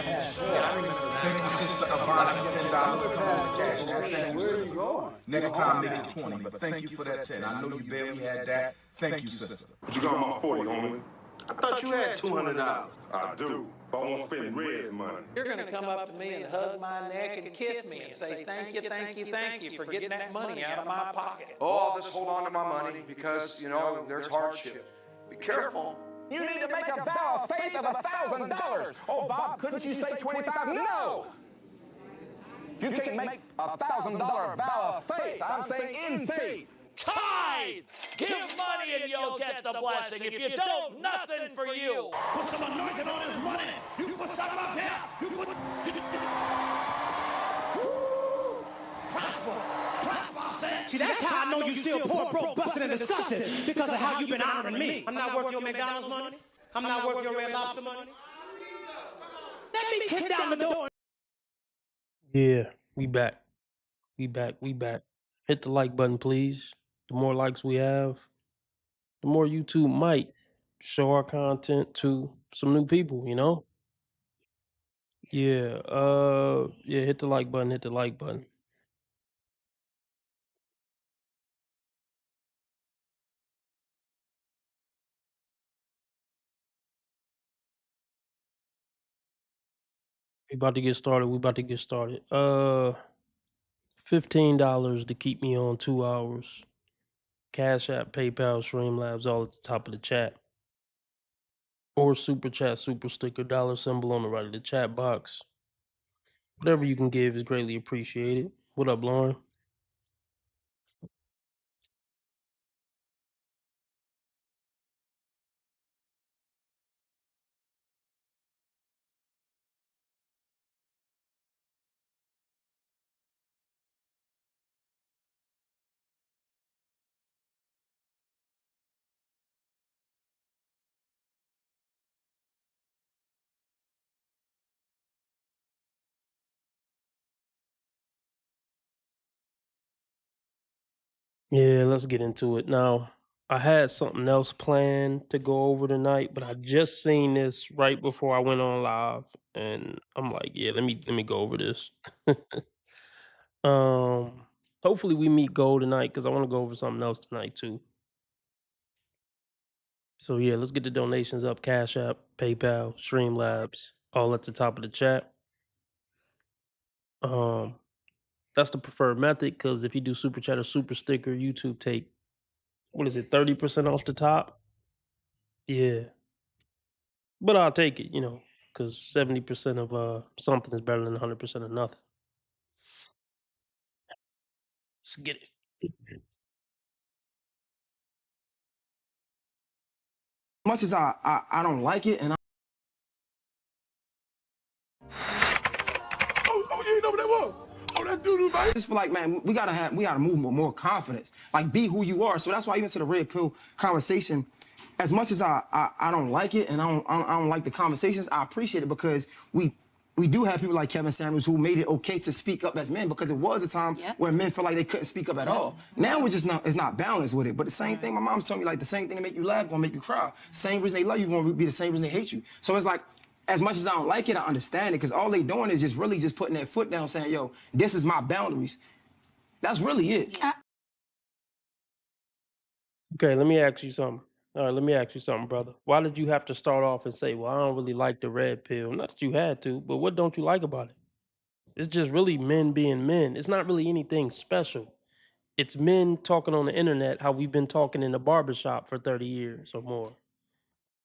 Thank you, Sister Ivana, for $10. Cash app. Thank you, sister. Next time, make it 20, but thank you for that 10. I know you barely had that. Thank you, sister. But you got my 40, homie. I thought you had $200. I do, but I won't spend Red's money. You're going to come up to me and hug my neck and kiss me and say, thank you, thank you, thank you for getting that money out of my pocket. Oh, I'll just hold on to my money because, you know, there's hardship. Be careful. You need to make a vow of faith of $1,000. Oh, Bob, couldn't you say 25? No! You can't make a $1,000 vow of faith. I'm saying in faith. Tithe! Give money and you'll get the blessing. If you don't, nothing for you. Put some anointing on this money. You put something up here. You put... Prosper. Prosper, I said. See, that's how I know you still poor, broke, busted, and disgusted. Because of how you've been honoring me. I'm not worth your McDonald's money. I'm not worth your Red Lobster money. Let me kick down the door. Yeah, we back. We back. Hit the like button, please. The more likes we have, the more YouTube might show our content to some new people, you know? Yeah, hit the like button. We about to get started. $15 to keep me on 2 hours. Cash App, PayPal, Streamlabs, all at the top of the chat. Or Super Chat, Super Sticker, dollar symbol on the right of the chat box. Whatever you can give is greatly appreciated. What up, Lauren? Yeah, let's get into it. Now, I had something else planned to go over tonight, but I just seen this right before I went on live, and I'm like, yeah, let me go over this. um, Hopefully we meet goal tonight because I want to go over something else tonight too. So yeah, let's get the donations up. Cash App, PayPal, Streamlabs, all at the top of the chat. That's the preferred method because if you do super chat or super sticker, YouTube take, what is it, 30% off the top? Yeah. But I'll take it, you know, because 70% of something is better than 100% of nothing. Let's get it. Much as I don't like it, and Oh, you ain't know what that was? Oh, that doo-doo, man. I just feel like, man, we gotta move with more confidence. Like, be who you are. So that's why even to the red pill conversation, as much as I don't like it and I don't like the conversations, I appreciate it because we do have people like Kevin Samuels who made it okay to speak up as men because it was a time where men felt like they couldn't speak up at all. Now we're just it's not balanced with it. But the same thing, my mom told me, like, the same thing that make you laugh gonna make you cry. Same reason they love you gonna be the same reason they hate you. So it's like, as much as I don't like it, I understand it because all they doing is just really just putting their foot down saying, yo, this is my boundaries. That's really it. Okay, let me ask you something. All right, let me ask you something, brother. Why did you have to start off and say, well, I don't really like the red pill? Not that you had to, but what don't you like about it? It's just really men being men. It's not really anything special. It's men talking on the internet how we've been talking in the barbershop for 30 years or more.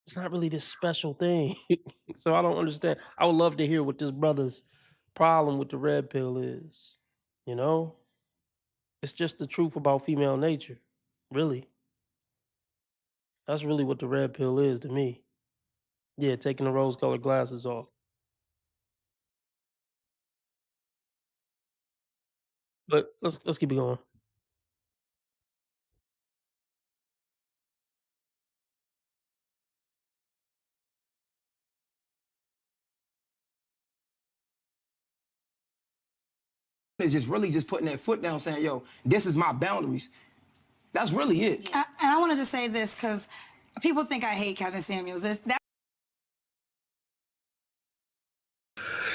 It's not really this special thing. So I don't understand. I would love to hear what this brother's problem with the red pill is. You know? It's just the truth about female nature. Really. That's really what the red pill is to me. Yeah, taking the rose colored glasses off. But let's keep it going. It's just really just putting their foot down saying, yo, this is my boundaries. That's really it. And I want to just say this because people think I hate Kevin Samuels.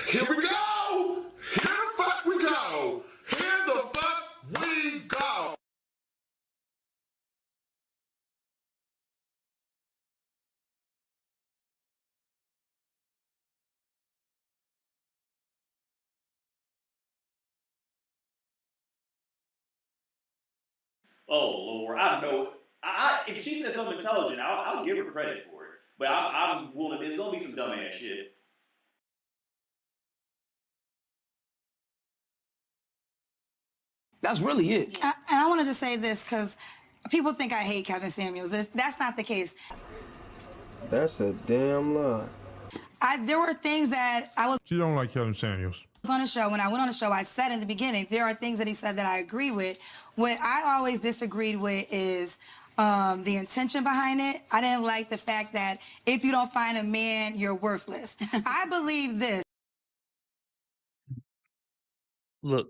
Here we go. Here the fuck we go. Here the fuck we go. Oh Lord, I don't know. If she says something intelligent, I'll give her credit for it. But I'm willing. It's gonna be some dumbass shit. That's really it. And I want to just say this because people think I hate Kevin Samuels. That's not the case. That's a damn lie. There were things that I was She don't like Kevin Samuels. on the show. When I went on the show, I said in the beginning, there are things that he said that I agree with. What I always disagreed with is the intention behind it. I didn't like the fact that if you don't find a man, you're worthless. I believe this. Look,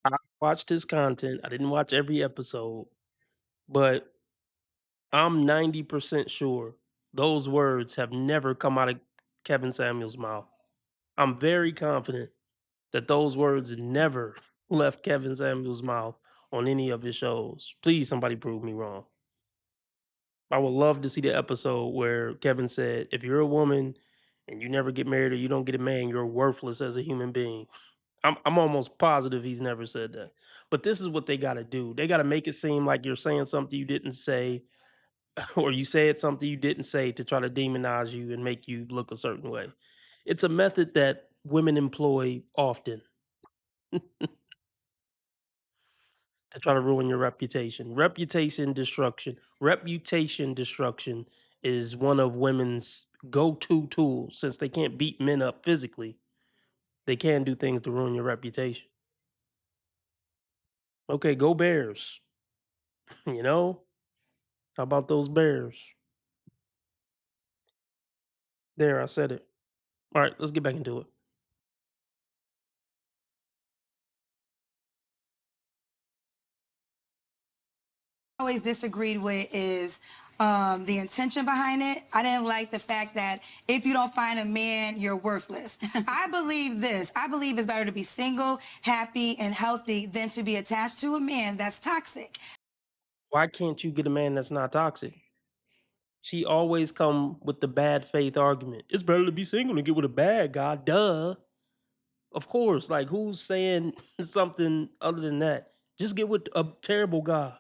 I watched his content. I didn't watch every episode, but I'm 90% sure those words have never come out of Kevin Samuels' mouth. I'm very confident that those words never left Kevin Samuels' mouth on any of his shows. Please, somebody prove me wrong. I would love to see the episode where Kevin said, if you're a woman and you never get married or you don't get a man, you're worthless as a human being. I'm almost positive he's never said that. But this is what they got to do. They got to make it seem like you're saying something you didn't say, or you said something you didn't say to try to demonize you and make you look a certain way. It's a method that women employ often to try to ruin your reputation. Reputation destruction is one of women's go-to tools. Since they can't beat men up physically, they can do things to ruin your reputation. Okay, go Bears. You know? How about those Bears? There, I said it. All right, let's get back into it. Always disagreed with is the intention behind it. I didn't like the fact that if you don't find a man, you're worthless. I believe this. I believe it's better to be single, happy, and healthy than to be attached to a man that's toxic. Why can't you get a man that's not toxic? She always come with the bad faith argument. It's better to be single than get with a bad guy. Duh. Of course. Like, who's saying something other than that? Just get with a terrible guy.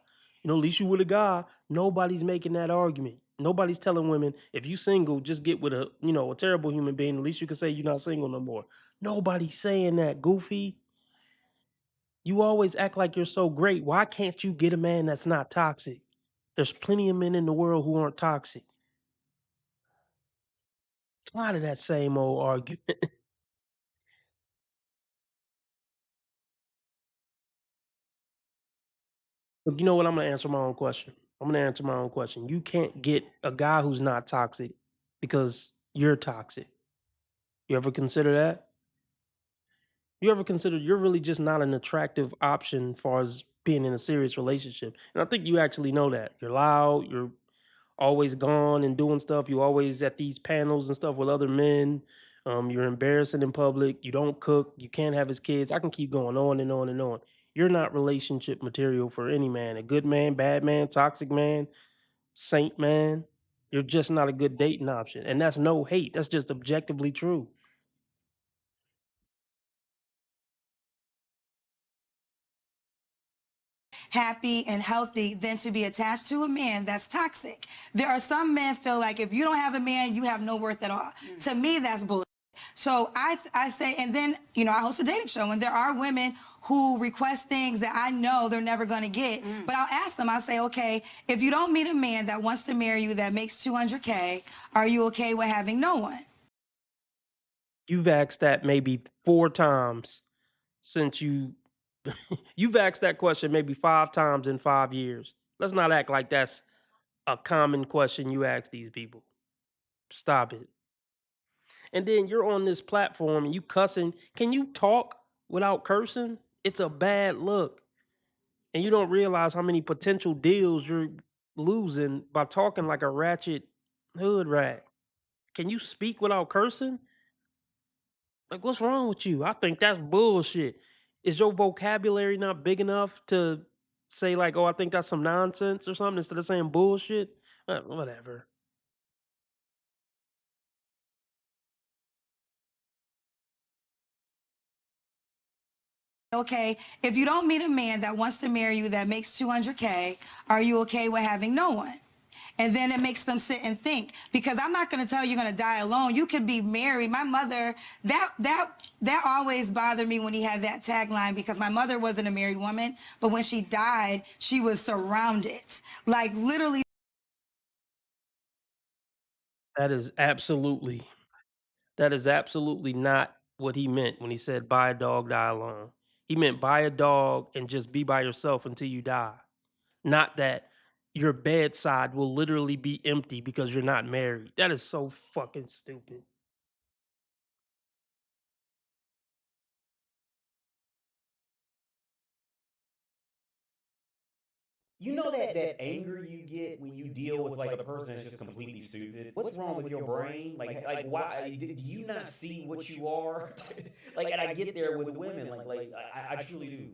You know, at least you with a guy. Nobody's making that argument. Nobody's telling women, if you single, just get with a terrible human being. At least you can say you're not single no more. Nobody's saying that, goofy. You always act like you're so great. Why can't you get a man that's not toxic? There's plenty of men in the world who aren't toxic. Tired of that same old argument. But you know what? I'm gonna answer my own question. I'm gonna answer my own question. You can't get a guy who's not toxic because you're toxic. You ever consider that? You ever consider you're really just not an attractive option as far as being in a serious relationship? And I think you actually know that. You're loud, you're always gone and doing stuff. You're always at these panels and stuff with other men. You're embarrassing in public. You don't cook. You can't have his kids. I can keep going on and on and on. You're not relationship material for any man. A good man, bad man, toxic man, saint man. You're just not a good dating option. And that's no hate. That's just objectively true. Happy and healthy than to be attached to a man that's toxic. There are some men feel like if you don't have a man, you have no worth at all. To me, that's bullshit. So I say, and then, I host a dating show, and there are women who request things that I know they're never going to get. But I'll ask them, I'll say, okay, if you don't meet a man that wants to marry you that makes $200K, are you okay with having no one? You've asked that maybe 4 times since you've asked that question maybe 5 times in 5 years. Let's not act like that's a common question you ask these people. Stop it. And then you're on this platform and you cussing. Can you talk without cursing? It's a bad look. And you don't realize how many potential deals you're losing by talking like a ratchet hood rat. Can you speak without cursing? Like, what's wrong with you? I think that's bullshit. Is your vocabulary not big enough to say like, oh, I think that's some nonsense or something instead of saying bullshit? Whatever. Okay, if you don't meet a man that wants to marry you that makes 200K, are you okay with having no one? And then it makes them sit and think, because I'm not going to tell you you're going to die alone. You could be married. My mother, that always bothered me when he had that tagline, because my mother wasn't a married woman, but when she died, she was surrounded, like literally. That is absolutely not what he meant when he said buy a dog, die alone. He meant buy a dog and just be by yourself until you die. Not that your bedside will literally be empty because you're not married. That is so fucking stupid. You know that anger you get when you deal with like a person that's just completely stupid. What's wrong with your brain? Like why do you not see what you are? Like, and I get there with women. I truly do.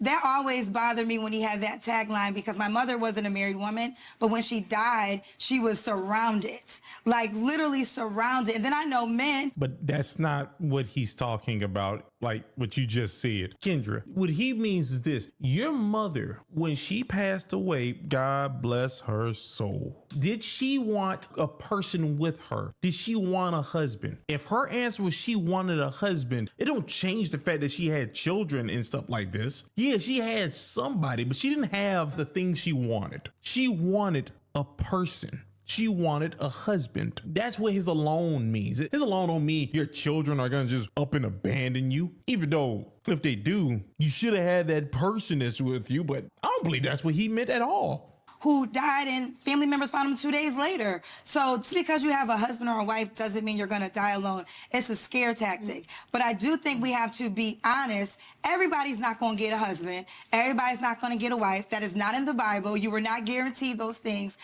That always bothered me when he had that tagline, because my mother wasn't a married woman, but when she died, she was surrounded, like literally surrounded. And then I know men. But that's not what he's talking about, like what you just said. Kendra, what he means is this: your mother, when she passed away, God bless her soul, did she want a person with her? Did she want a husband? If her answer was she wanted a husband, it don't change the fact that she had children and stuff like this. Yeah, she had somebody, but she didn't have the things she wanted. She wanted a person. She wanted a husband. That's what his alone means. His alone don't mean your children are gonna just up and abandon you. Even though if they do, you should have had that person that's with you, but I don't believe that's what he meant at all. Who died and family members found him 2 days later. So just because you have a husband or a wife doesn't mean you're gonna die alone. It's a scare tactic. But I do think we have to be honest. Everybody's not gonna get a husband. Everybody's not gonna get a wife. That is not in the Bible. You were not guaranteed those things.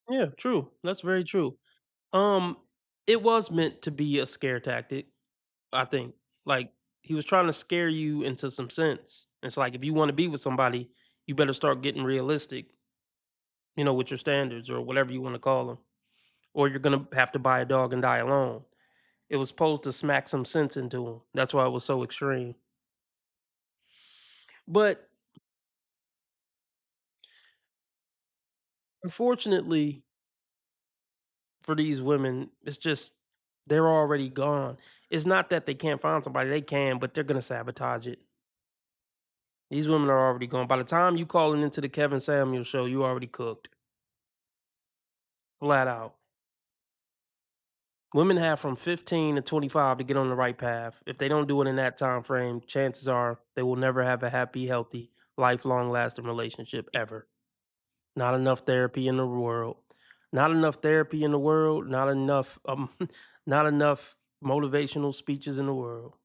Yeah, true. That's very true. Um, it was meant to be a scare tactic, I think. Like, he was trying to scare you into some sense. It's like, if you want to be with somebody, you better start getting realistic, with your standards or whatever you want to call them, or you're gonna have to buy a dog and die alone. It was supposed to smack some sense into him. That's why it was so extreme. But unfortunately for these women, it's just they're already gone. It's not that they can't find somebody; they can, but they're gonna sabotage it. These women are already gone. By the time you calling into the Kevin Samuel show, you already cooked. Flat out. Women have from 15 to 25 to get on the right path. If they don't do it in that time frame, chances are they will never have a happy, healthy, lifelong lasting relationship ever. Not enough therapy in the world. Not enough therapy in the world. Not enough not enough motivational speeches in the world.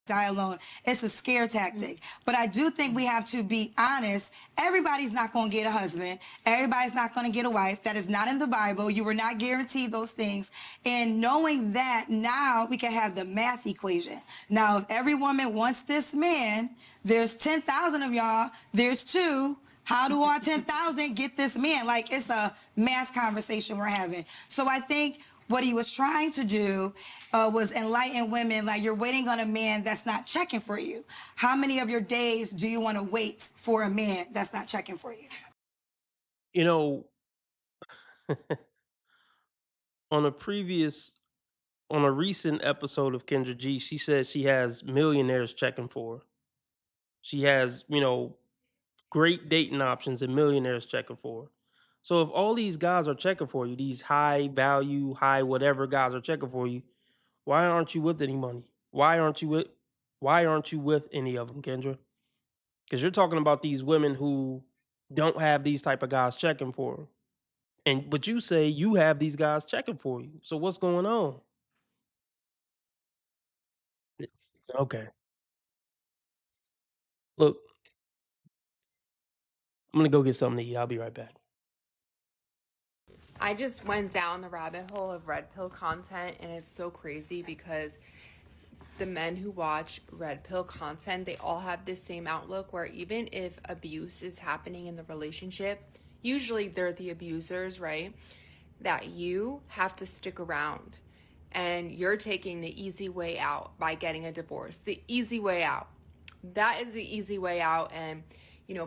Die alone. It's a scare tactic. But I do think we have to be honest. Everybody's not going to get a husband. Everybody's not going to get a wife. That is not in the Bible. You were not guaranteed those things. And knowing that, now we can have the math equation. Now, if every woman wants this man, there's 10,000 of y'all, there's two. How do all 10,000 get this man? Like, it's a math conversation we're having. So I think what he was trying to do was enlighten women, like, you're waiting on a man that's not checking for you. How many of your days do you want to wait for a man that's not checking for you? You know, on a previous on a recent episode of Kendra G, she said she has millionaires checking for her. She has, great dating options and millionaires checking for her. So if all these guys are checking for you, these high value, high whatever guys are checking for you, why aren't you with any money? Why aren't you with any of them, Kendra? Because you're talking about these women who don't have these type of guys checking for them. But you say you have these guys checking for you. So what's going on? Okay. Look, I'm gonna go get something to eat. I'll be right back. I just went down the rabbit hole of red pill content, and it's so crazy because the men who watch red pill content, they all have this same outlook where even if abuse is happening in the relationship, usually they're the abusers, right? That you have to stick around and you're taking the easy way out by getting a divorce. The easy way out. That is the easy way out. And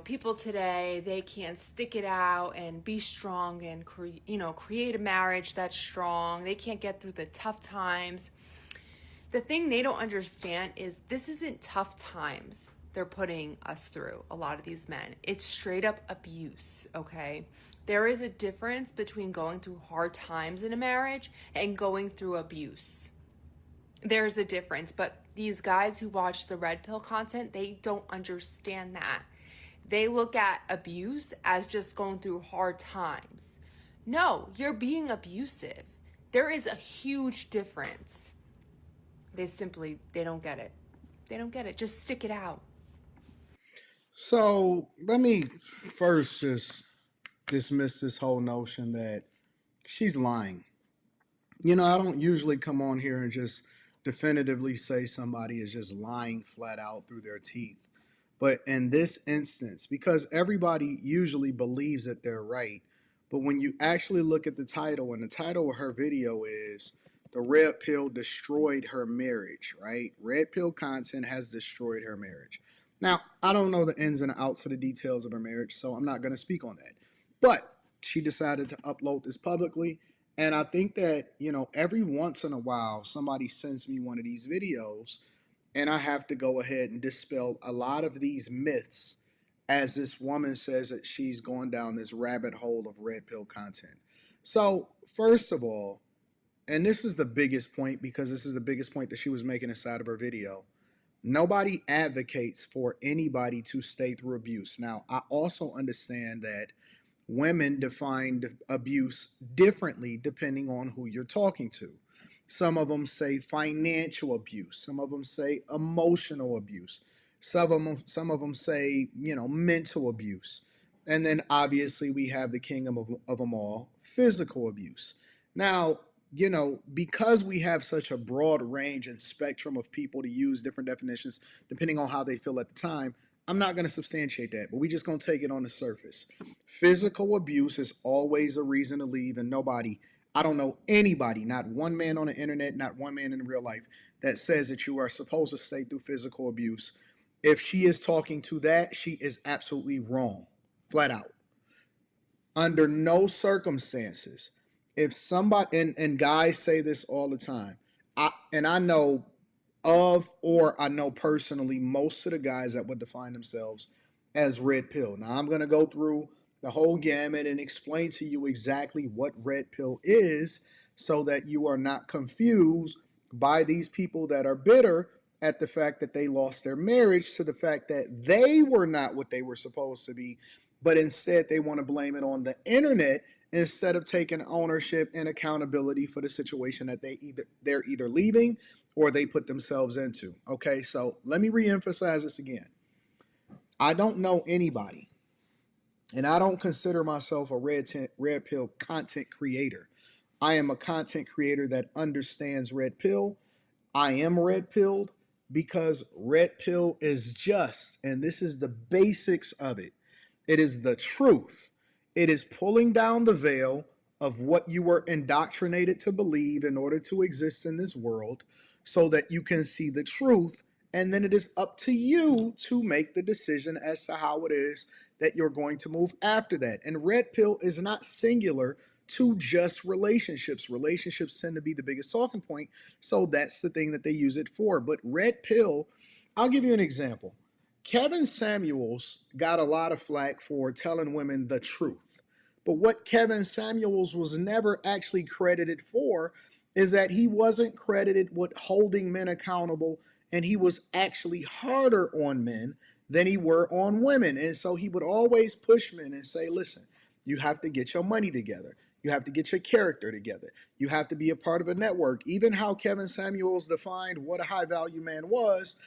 people today, they can't stick it out and be strong and create a marriage that's strong. They can't get through the tough times. The thing they don't understand is this isn't tough times they're putting us through, a lot of these men. It's straight up abuse, okay? There is a difference between going through hard times in a marriage and going through abuse. There's a difference, but these guys who watch the red pill content, they don't understand that. They look at abuse as just going through hard times. No, you're being abusive. There is a huge difference. They don't get it. They don't get it. Just stick it out. So let me first just dismiss this whole notion that she's lying. I don't usually come on here and just definitively say somebody is just lying flat out through their teeth. But in this instance, because everybody usually believes that they're right, but when you actually look at the title, and the title of her video is "The Red Pill Destroyed Her Marriage," right? Red pill content has destroyed her marriage. Now, I don't know the ins and outs of the details of her marriage, so I'm not going to speak on that. But she decided to upload this publicly. And I think that, every once in a while, somebody sends me one of these videos and I have to go ahead and dispel a lot of these myths as this woman says that she's going down this rabbit hole of red pill content. So, first of all, and this is the biggest point because this is the biggest point that she was making inside of her video. Nobody advocates for anybody to stay through abuse. Now, I also understand that women define abuse differently depending on who you're talking to. Some of them say financial abuse. Some of them say emotional abuse. Some of them say, mental abuse. And then obviously we have the king of them all, physical abuse. Now, because we have such a broad range and spectrum of people to use different definitions depending on how they feel at the time, I'm not going to substantiate that, but we just going to take it on the surface. Physical abuse is always a reason to leave, and I don't know anybody, not one man on the internet, not one man in real life, that says that you are supposed to stay through physical abuse. If she is talking to that, she is absolutely wrong, flat out. Under no circumstances, if somebody, and guys say this all the time, I know I know personally most of the guys that would define themselves as red pill. Now I'm going to go through the whole gamut and explain to you exactly what red pill is so that you are not confused by these people that are bitter at the fact that they lost their marriage to the fact that they were not what they were supposed to be, but instead they want to blame it on the internet instead of taking ownership and accountability for the situation that they're either leaving or they put themselves into. Okay, so let me reemphasize this again. I don't know anybody, and I don't consider myself a red pill content creator. I am a content creator that understands red pill. I am red pilled because red pill is just, and this is the basics of it. It is the truth. It is pulling down the veil of what you were indoctrinated to believe in order to exist in this world so that you can see the truth. And then it is up to you to make the decision as to how it is that you're going to move after that. And red pill is not singular to just relationships. Relationships tend to be the biggest talking point. So that's the thing that they use it for. But red pill, I'll give you an example. Kevin Samuels got a lot of flack for telling women the truth. But what Kevin Samuels was never actually credited for is that he wasn't credited with holding men accountable, and he was actually harder on men than he were on women. And so he would always push men and say, listen, you have to get your money together. You have to get your character together. You have to be a part of a network. Even how Kevin Samuels defined what a high value man was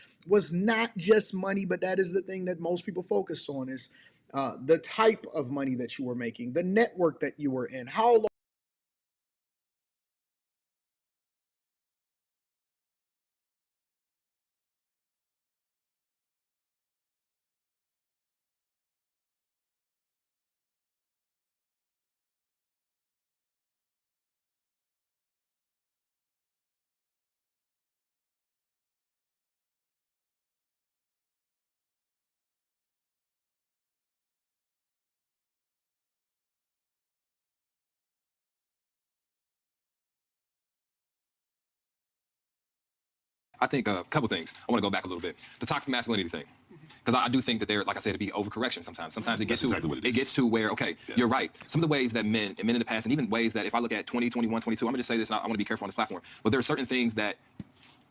not just money, but that is the thing that most people focus on is the type of money that you were making, the network that you were in, how long. I think a couple things. I want to go back a little bit. The toxic masculinity thing. Because I do think that there, like I said, to be overcorrection sometimes. Sometimes it gets it gets to where, okay, you're right. Some of the ways that men in the past, and even ways that if I look at 20, 21, 22, I'm going to just say this, and I want to be careful on this platform, but there are certain things that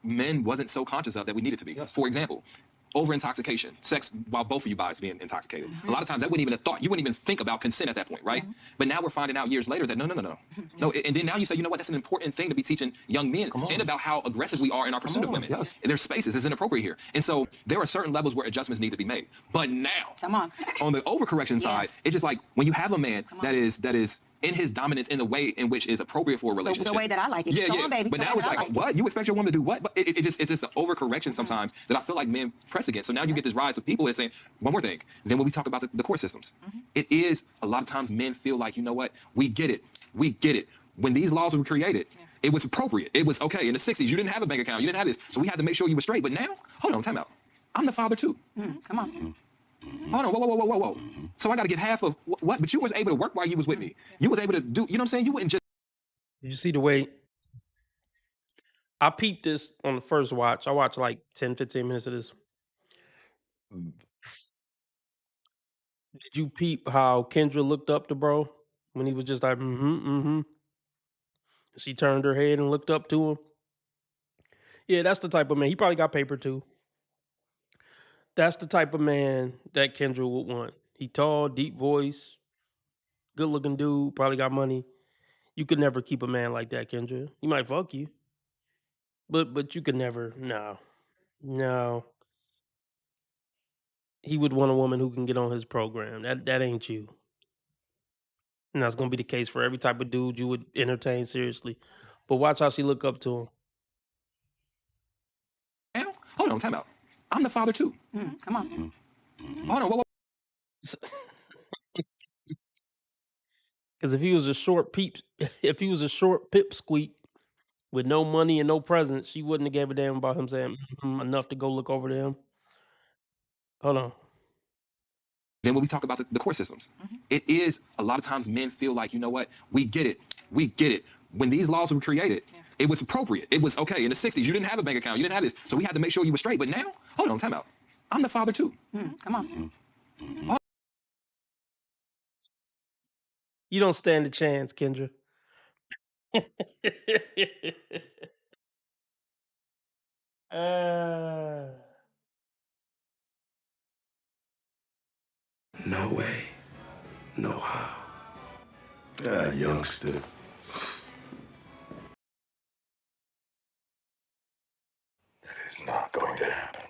men wasn't so conscious of that we needed to be. For example, over intoxication, sex while both of you guys being intoxicated. A lot of times that wouldn't even have thought, you wouldn't even think about consent at that point, right? But now we're finding out years later that no. And then now you say, you know what, that's an important thing to be teaching young men and about how aggressive we are in our pursuit of women. And there's spaces, it's inappropriate here. And so there are certain levels where adjustments need to be made. But now, on the overcorrection side, it's just like when you have a man that is in his dominance in the way in which is appropriate for a relationship. The way that I like it. Come on, baby. But now it's like, what? You expect your woman to do what? But it's just an overcorrection sometimes that I feel like men press against. So now you get this rise of people that are saying, one more thing. Then when we talk about the court systems, it is a lot of times men feel like, you know what? We get it. When these laws were created, it was appropriate. It was okay. In the 60s, you didn't have a bank account. You didn't have this. So we had to make sure you were straight. But now, hold on, time out. I'm the father too. Come on. Hold on, whoa. So I got to get half of what? But you was able to work while you was with me. You was able to do, you know what I'm saying? You wouldn't just. You see the way I peeped this on the first watch. I watched like 10, 15 minutes of this. Did you peep how Kendra looked up to bro when he was just like, She turned her head and looked up to him. Yeah, that's the type of man. He probably got paper too. That's the type of man that Kendra would want. He tall, deep voice, good looking dude, probably got money. You could never keep a man like that, Kendra. He might fuck you. But you could never, no. He would want a woman who can get on his program. That ain't you. And that's gonna be the case for every type of dude you would entertain seriously. But watch how she look up to him. Now, hold on, time out. I'm the father too. Come on. Hold on, whoa. Because if he was a short pipsqueak with no money and no presents, she wouldn't have gave a damn about him saying enough to go look over to him. Hold on. Then when we talk about the court systems, it is a lot of times men feel like, you know what, we get it. When these laws were created, it was appropriate. It was okay. In the 60s, you didn't have a bank account. You didn't have this. So we had to make sure you were straight. But now, hold on, time out. I'm the father too. Come on. You don't stand a chance, Kendra. No way. No how. Youngster. That is not going to happen.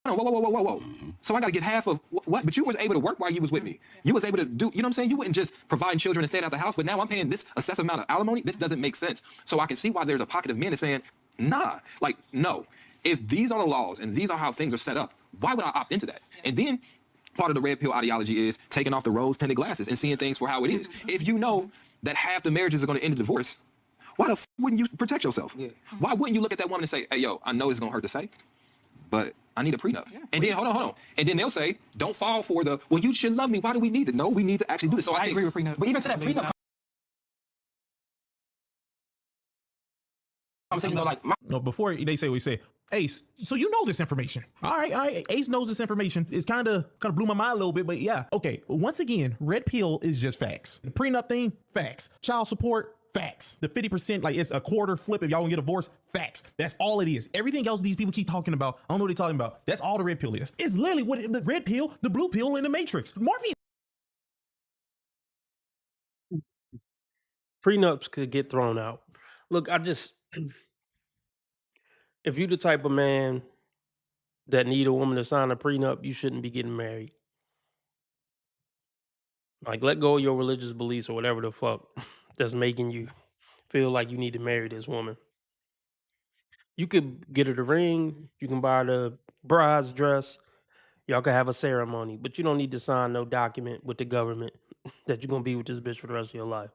Whoa. So I got to get half of what? But you was able to work while you was with me. You was able to do, you know what I'm saying? You wouldn't just provide children and stay out the house, but now I'm paying this excessive amount of alimony. This doesn't make sense. So I can see why there's a pocket of men that's saying, nah, like, no. If these are the laws and these are how things are set up, why would I opt into that? And then part of the red pill ideology is taking off the rose-tinted glasses and seeing things for how it is. If you know that half the marriages are going to end in divorce, why the wouldn't you protect yourself? Why wouldn't you look at that woman and say, hey, yo, I know it's going to hurt to say, but I need a prenup. And then, hold on. And then they'll say, don't fall for the, well, you should love me. Why do we need it? No, we need to actually do this. So I agree with prenup. But even to that prenup conversation, like, no, before they say what we say, Ace, so you know this information. All right. Ace knows this information. It's kind of blew my mind a little bit, but yeah. Okay, once again, red pill is just facts. The prenup thing, facts. Child support, Facts. The 50%, like it's a quarter flip if y'all gonna get divorced. Facts. That's all it is. Everything else these people keep talking about, I don't know what they're talking about. That's all the red pill is. It's literally what the red pill, the blue pill, and the Matrix. Morpheus. Prenups could get thrown out. Look, if you the type of man that need a woman to sign a prenup, you shouldn't be getting married. Like, let go of your religious beliefs or whatever the fuck that's making you feel like you need to marry this woman. You could get her the ring, you can buy her the bride's dress, y'all can have a ceremony, but you don't need to sign no document with the government that you're gonna be with this bitch for the rest of your life.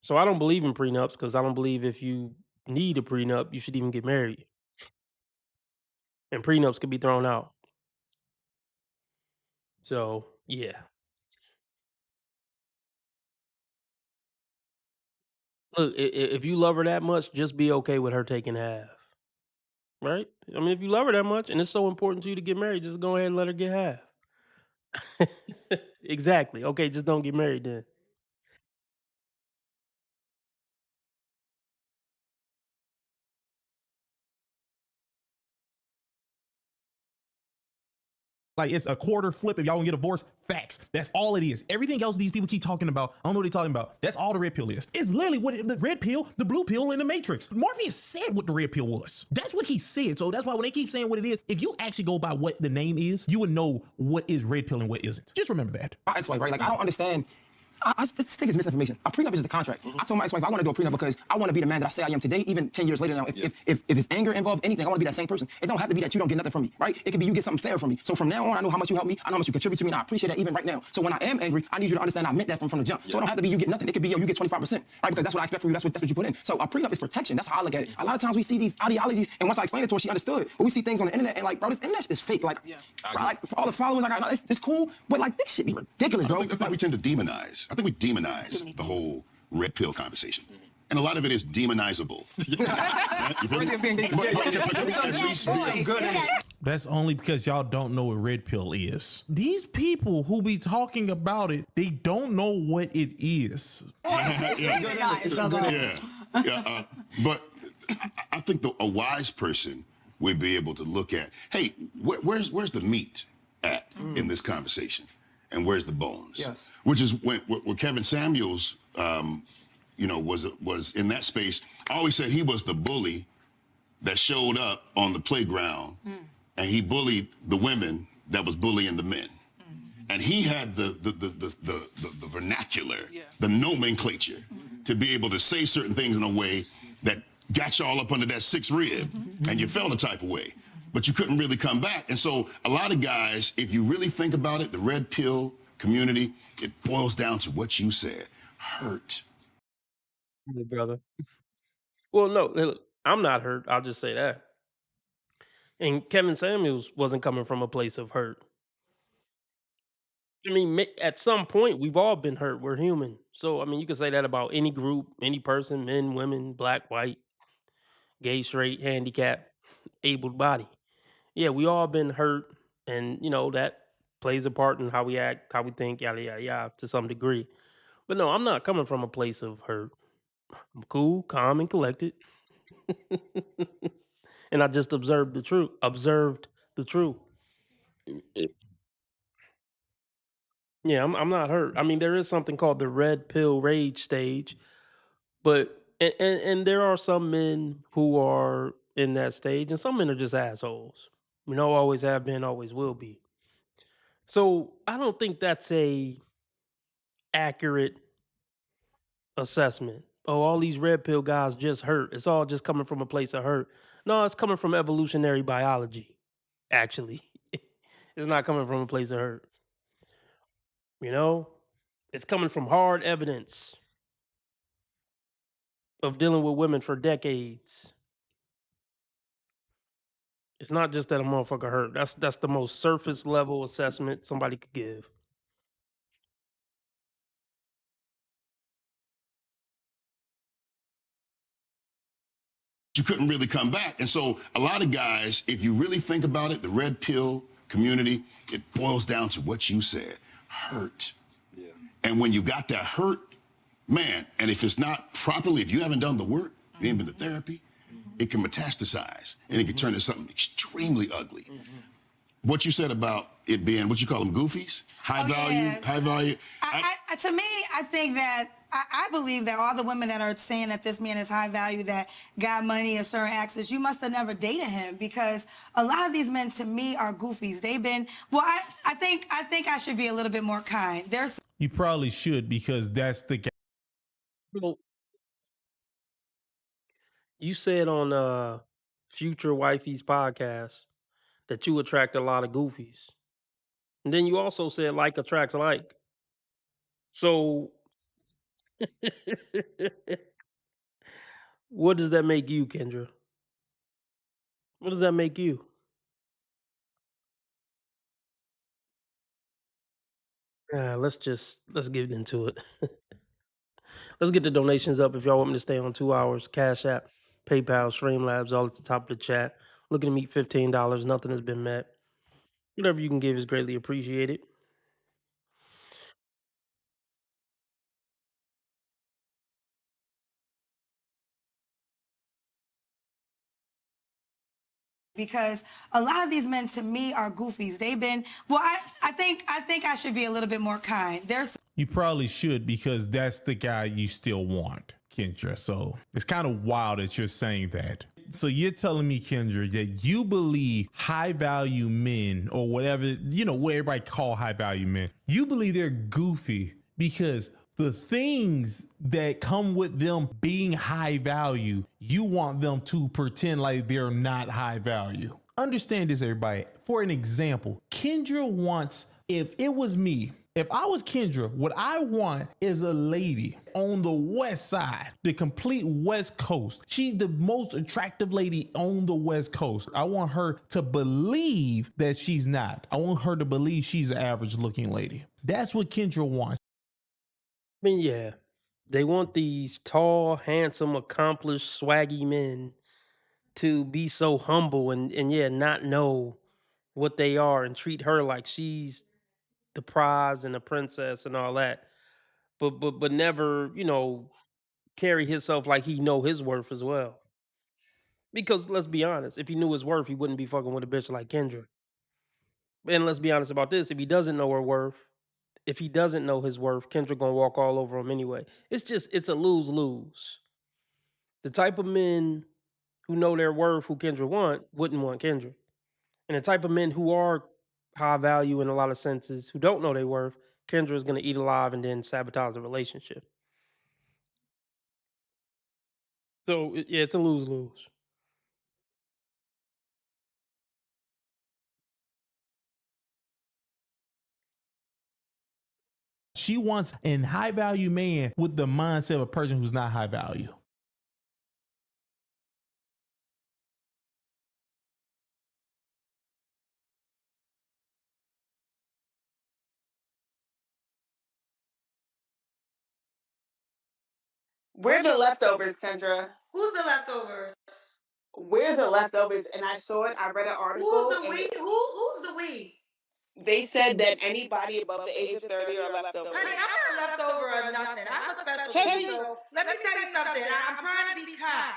So I don't believe in prenups because I don't believe if you need a prenup, you should even get married. And prenups could be thrown out. So yeah. Look, if you love her that much, just be okay with her taking half. Right? I mean, if you love her that much and it's so important to you to get married, just go ahead and let her get half. Exactly. Okay, just don't get married then. Like it's a quarter flip if y'all gonna get divorced. Facts. That's all it is. Everything else these people keep talking about, I don't know what they're talking about. That's all the red pill is. It's literally what the red pill, the blue pill, and the Matrix. Morpheus said what the red pill was. That's what he said. So that's why when they keep saying what it is, if you actually go by what the name is, you would know what is red pill and what isn't. Just remember that. My ex-wife, right? Like, I don't understand. This thing is misinformation. A prenup is the contract. I told my ex-wife I want to do a prenup because I want to be the man that I say I am today, even 10 years later now. If it's anger involved, anything, I want to be that same person. It don't have to be that you don't get nothing from me, right? It could be you get something fair from me. So from now on, I know how much you help me. I know how much you contribute to me, and I appreciate that even right now. So when I am angry, I need you to understand I meant that from the jump. So it don't have to be you get nothing. It could be, yo, you get 25%, right? Because that's what I expect from you. That's what you put in. So a prenup is protection. That's how I look at it. A lot of times we see these ideologies, and once I explained it to her, she understood. But we see things on the internet, and like, bro, this internet is fake. Like, bro, like for all the followers I got, it's cool, but like this shit be ridiculous, bro. I think we tend to demonize. I think we demonize the whole red pill conversation. And a lot of it is demonizable. That's only because y'all don't know what red pill is. These people who be talking about it, they don't know what it is. But I think a wise person would be able to look at, hey, where's the meat at in this conversation? And where's the bones? Yes. Which is where Kevin Samuels, was in that space. I always said he was the bully that showed up on the playground, and he bullied the women that was bullying the men. And he had the vernacular, the nomenclature, to be able to say certain things in a way that got y'all up under that sixth rib, and you felt a type of way. But you couldn't really come back. And so a lot of guys, if you really think about it, the red pill community, it boils down to what you said, hurt. Hey, brother. Well, no, look, I'm not hurt. I'll just say that. And Kevin Samuels wasn't coming from a place of hurt. I mean, at some point, we've all been hurt. We're human. So, I mean, you can say that about any group, any person, men, women, black, white, gay, straight, handicapped, able body. Yeah, we all been hurt, and that plays a part in how we act, how we think, yada yada yada, to some degree. But no, I'm not coming from a place of hurt. I'm cool, calm, and collected, and I just observed the truth. Observed the truth. Yeah, I'm not hurt. I mean, there is something called the red pill rage stage, but and there are some men who are in that stage, and some men are just assholes. Always have been, always will be. So I don't think that's a accurate assessment. Oh, all these red pill guys just hurt. It's all just coming from a place of hurt. No, it's coming from evolutionary biology, actually. It's not coming from a place of hurt. It's coming from hard evidence of dealing with women for decades. It's not just that a motherfucker hurt. That's the most surface level assessment somebody could give. You couldn't really come back. And so a lot of guys, if you really think about it, the red pill community, it boils down to what you said, hurt. Yeah. And when you got that hurt, man, and if it's not properly, if you haven't done the work, you ain't been to therapy, it can metastasize and it can turn into something extremely ugly. What you said about it being, what you call them, goofies? High value, yes. high value. To me, I think that, I believe that all the women that are saying that this man is high value, that got money and certain access, you must have never dated him, because a lot of these men, to me, are goofies. They've been, well, I think I should be a little bit more kind. There's You probably should, because that's the guy. Well, you said on Future Wifey's podcast that you attract a lot of goofies. And then you also said like attracts like. So what does that make you, Kendra? What does that make you? Let's get into it. Let's get the donations up. If y'all want me to stay on 2 hours, Cash App, PayPal, Streamlabs, all at the top of the chat. Looking to meet $15. Nothing has been met. Whatever you can give is greatly appreciated. because a lot of these men, to me, are goofies. They've been, well, I think I should be a little bit more kind. There's You probably should, because that's the guy you still want, Kendra. So it's kind of wild that you're saying that. So you're telling me, Kendra, that you believe high value men, or whatever, what everybody call high value men, you believe they're goofy because the things that come with them being high value, you want them to pretend like they're not high value. Understand this, everybody. For an example, Kendra wants, if it was me, if I was Kendra, what I want is a lady on the west side, the complete West Coast. She's the most attractive lady on the West Coast. I want her to believe that she's not. I want her to believe she's an average looking lady. That's what Kendra wants. I mean, yeah, they want these tall, handsome, accomplished, swaggy men to be so humble and yeah, not know what they are and treat her like she's the prize and the princess and all that. But never, carry himself like he know his worth as well. Because let's be honest, if he knew his worth, he wouldn't be fucking with a bitch like Kendra. And let's be honest about this, if he doesn't know her worth, if he doesn't know his worth, Kendra gonna walk all over him anyway. It's a lose-lose. The type of men who know their worth, who Kendra wouldn't want Kendra. And the type of men who are high value in a lot of senses, who don't know their worth, Kendra is gonna eat alive and then sabotage the relationship. So yeah, it's a lose-lose. She wants a high value man with the mindset of a person who's not high value. We're the leftovers, Kendra. Who's the leftovers? We're the leftovers, and I saw it. I read an article. Who's the we? Who's the we? They said that anybody above the age of 30 are leftovers. Honey, I'm not a leftover or nothing. I'm a special case. So let me tell you something. I'm trying to be kind.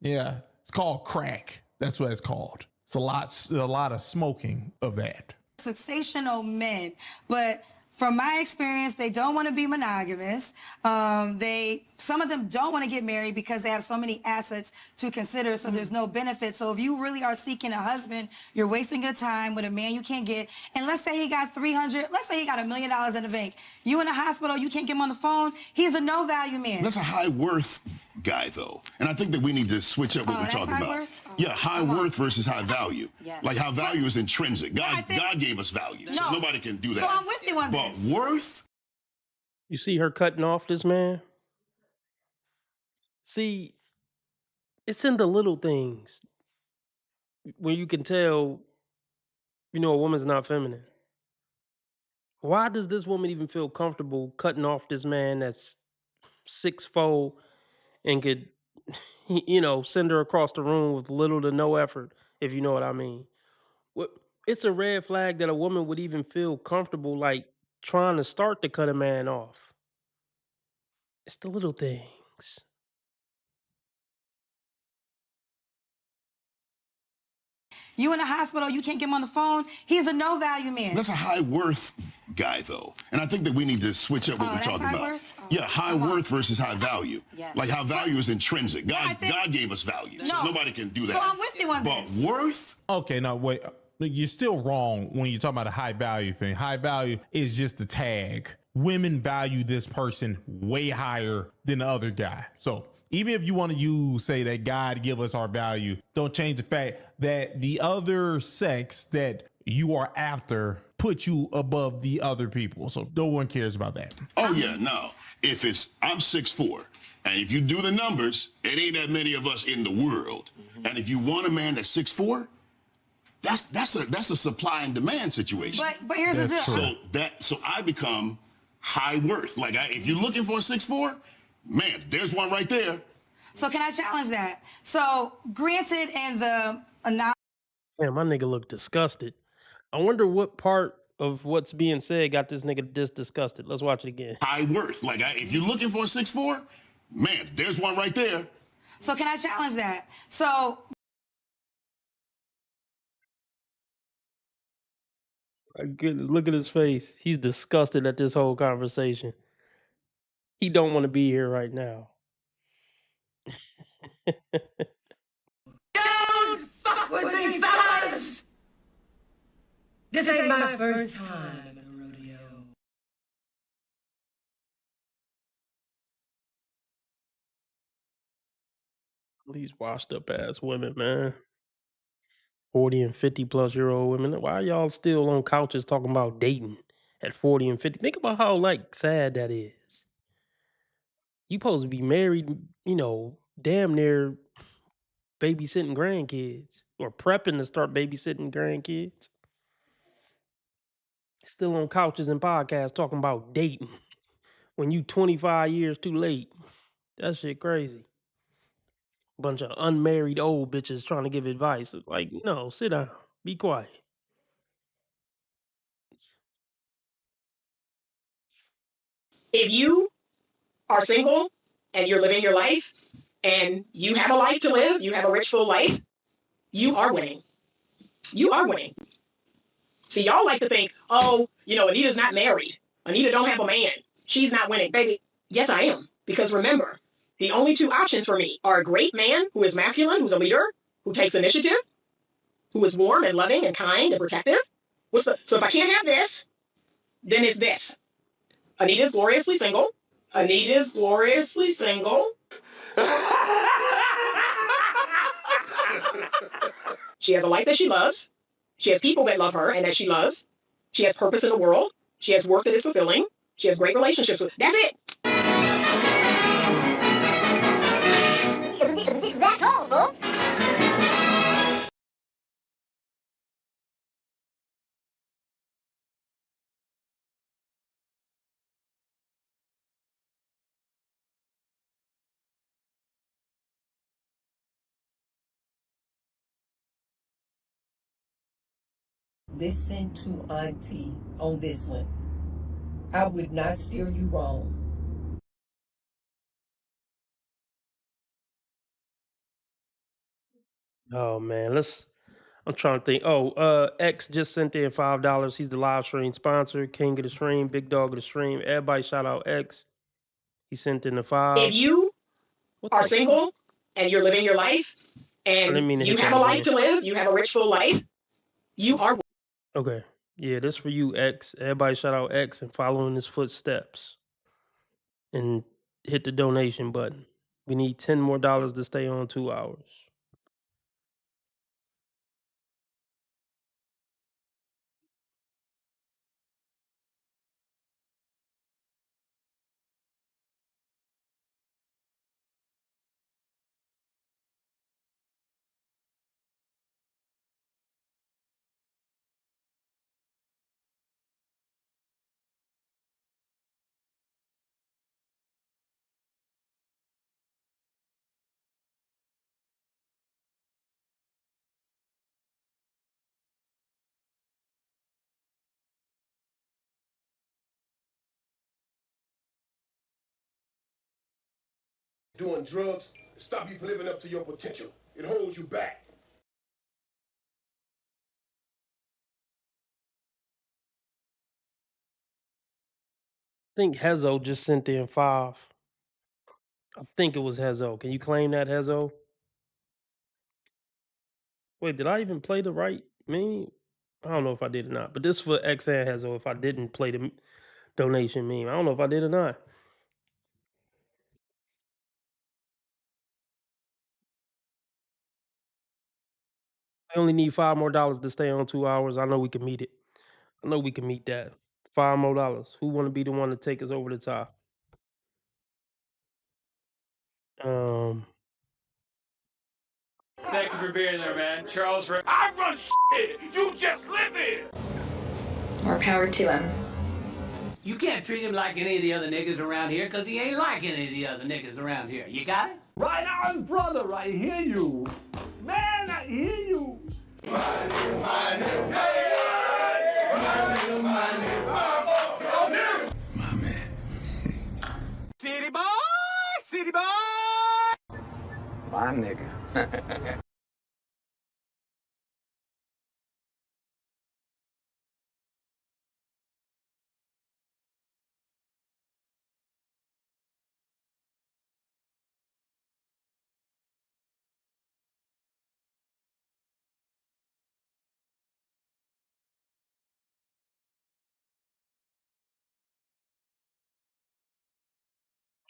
Yeah, it's called crack. That's what it's called. It's a lot of smoking of that. Sensational men, but from my experience, they don't want to be monogamous. Some of them don't want to get married because they have so many assets to consider, so there's no benefit. So if you really are seeking a husband, you're wasting your time with a man you can't get. And let's say he got let's say he got $1 million in the bank. You in the hospital, you can't get him on the phone. He's a no value man. That's a high worth guy, though. And I think that we need to switch up what we're talking about. Worth? Oh, yeah, high worth versus high value. Yes. Like, high value is intrinsic. God gave us value, so nobody can do that. So I'm with you on but this. Worth? You see her cutting off this man? See, it's in the little things when you can tell, a woman's not feminine. Why does this woman even feel comfortable cutting off this man that's 6'4" and could send her across the room with little to no effort, if you know what I mean. What it's a red flag that a woman would even feel comfortable like trying to start to cut a man off. It's the little things. You in the hospital, you can't get him on the phone. He's a no value man. That's a high worth guy, though. And I think that we need to switch up what we're that's talking high about. worth? Oh, Yeah, high worth versus high value. Yes. Like how value is intrinsic. God think- God gave us value. So No. nobody can do that. So I'm with you on But this. worth? Okay, now wait. You're still wrong when you talk about a high value thing. High value is just a tag. Women value this person way higher than the other guy. So even if you want to say that God give us our value, don't change the fact that the other sex that you are after put you above the other people. So no one cares about that. Oh yeah, no. If I'm 6'4", and if you do the numbers, it ain't that many of us in the world. And if you want a man that's 6'4", that's a supply and demand situation. But here's the deal. So I become high worth. Like if you're looking for a 6'4", man, there's one right there. So can I challenge that? So granted in the Man, my nigga look disgusted. I wonder what part of what's being said got this nigga this disgusted. Let's watch it again. High worth. Like if you're looking for a 6'4", man, there's one right there. So can I challenge that? So My goodness, look at his face. He's disgusted at this whole conversation. He don't want to be here right now. Don't fuck with me, fellas! This ain't my first time at the rodeo. These washed up ass women, man. 40 and 50 plus year old women. Why are y'all still on couches talking about dating at 40 and 50? Think about how sad that is. You supposed to be married, damn near babysitting grandkids or prepping to start babysitting grandkids. Still on couches and podcasts talking about dating when you 25 years too late. That shit crazy. Bunch of unmarried old bitches trying to give advice. Like, no, sit down. Be quiet. If you are single and you're living your life and you have a life to live, you have a rich, full life, you are winning. You are winning. See, y'all like to think, oh, Anita's not married. Anita don't have a man. She's not winning. Baby, yes, I am. Because remember, the only two options for me are a great man who is masculine, who's a leader, who takes initiative, who is warm and loving and kind and protective. So if I can't have this, then it's this. Anita's gloriously single. Anita's gloriously single. She has a life that she loves. She has people that love her and that she loves. She has purpose in the world. She has work that is fulfilling. She has great relationships with. That's it. That's all, folks. Listen to Auntie on this one. I would not steer you wrong. Oh man, I'm trying to think. X just sent in $5. He's the live stream sponsor, king of the stream, big dog of the stream. Everybody shout out X. He sent in the $5. If you are single and you're living your life and you have a life to live, you have a rich, full life, you are. Okay. Yeah, this for you, X. Everybody shout out X and follow in his footsteps. And hit the donation button. We need $10 more to stay on 2 hours. Doing drugs stop you from living up to your potential. It holds you back. I think Hezo just sent in 5. I think it was Hezo. Can you claim that, Hezo? Wait, did I even play the right meme? I don't know if I did or not. But this for X and Hezo if I didn't play the donation meme. I don't know if I did or not. I only need $5 more to stay on 2 hours. I know we can meet it. I know we can meet that. $5 more. Who want to be the one to take us over the top? Thank you for being there, man. Charles, I run shit. You just live here. More power to him. You can't treat him like any of the other niggas around here because he ain't like any of the other niggas around here. You got it? Right on, brother. I hear you. Man, I hear you. City boy, city boy. My nigga.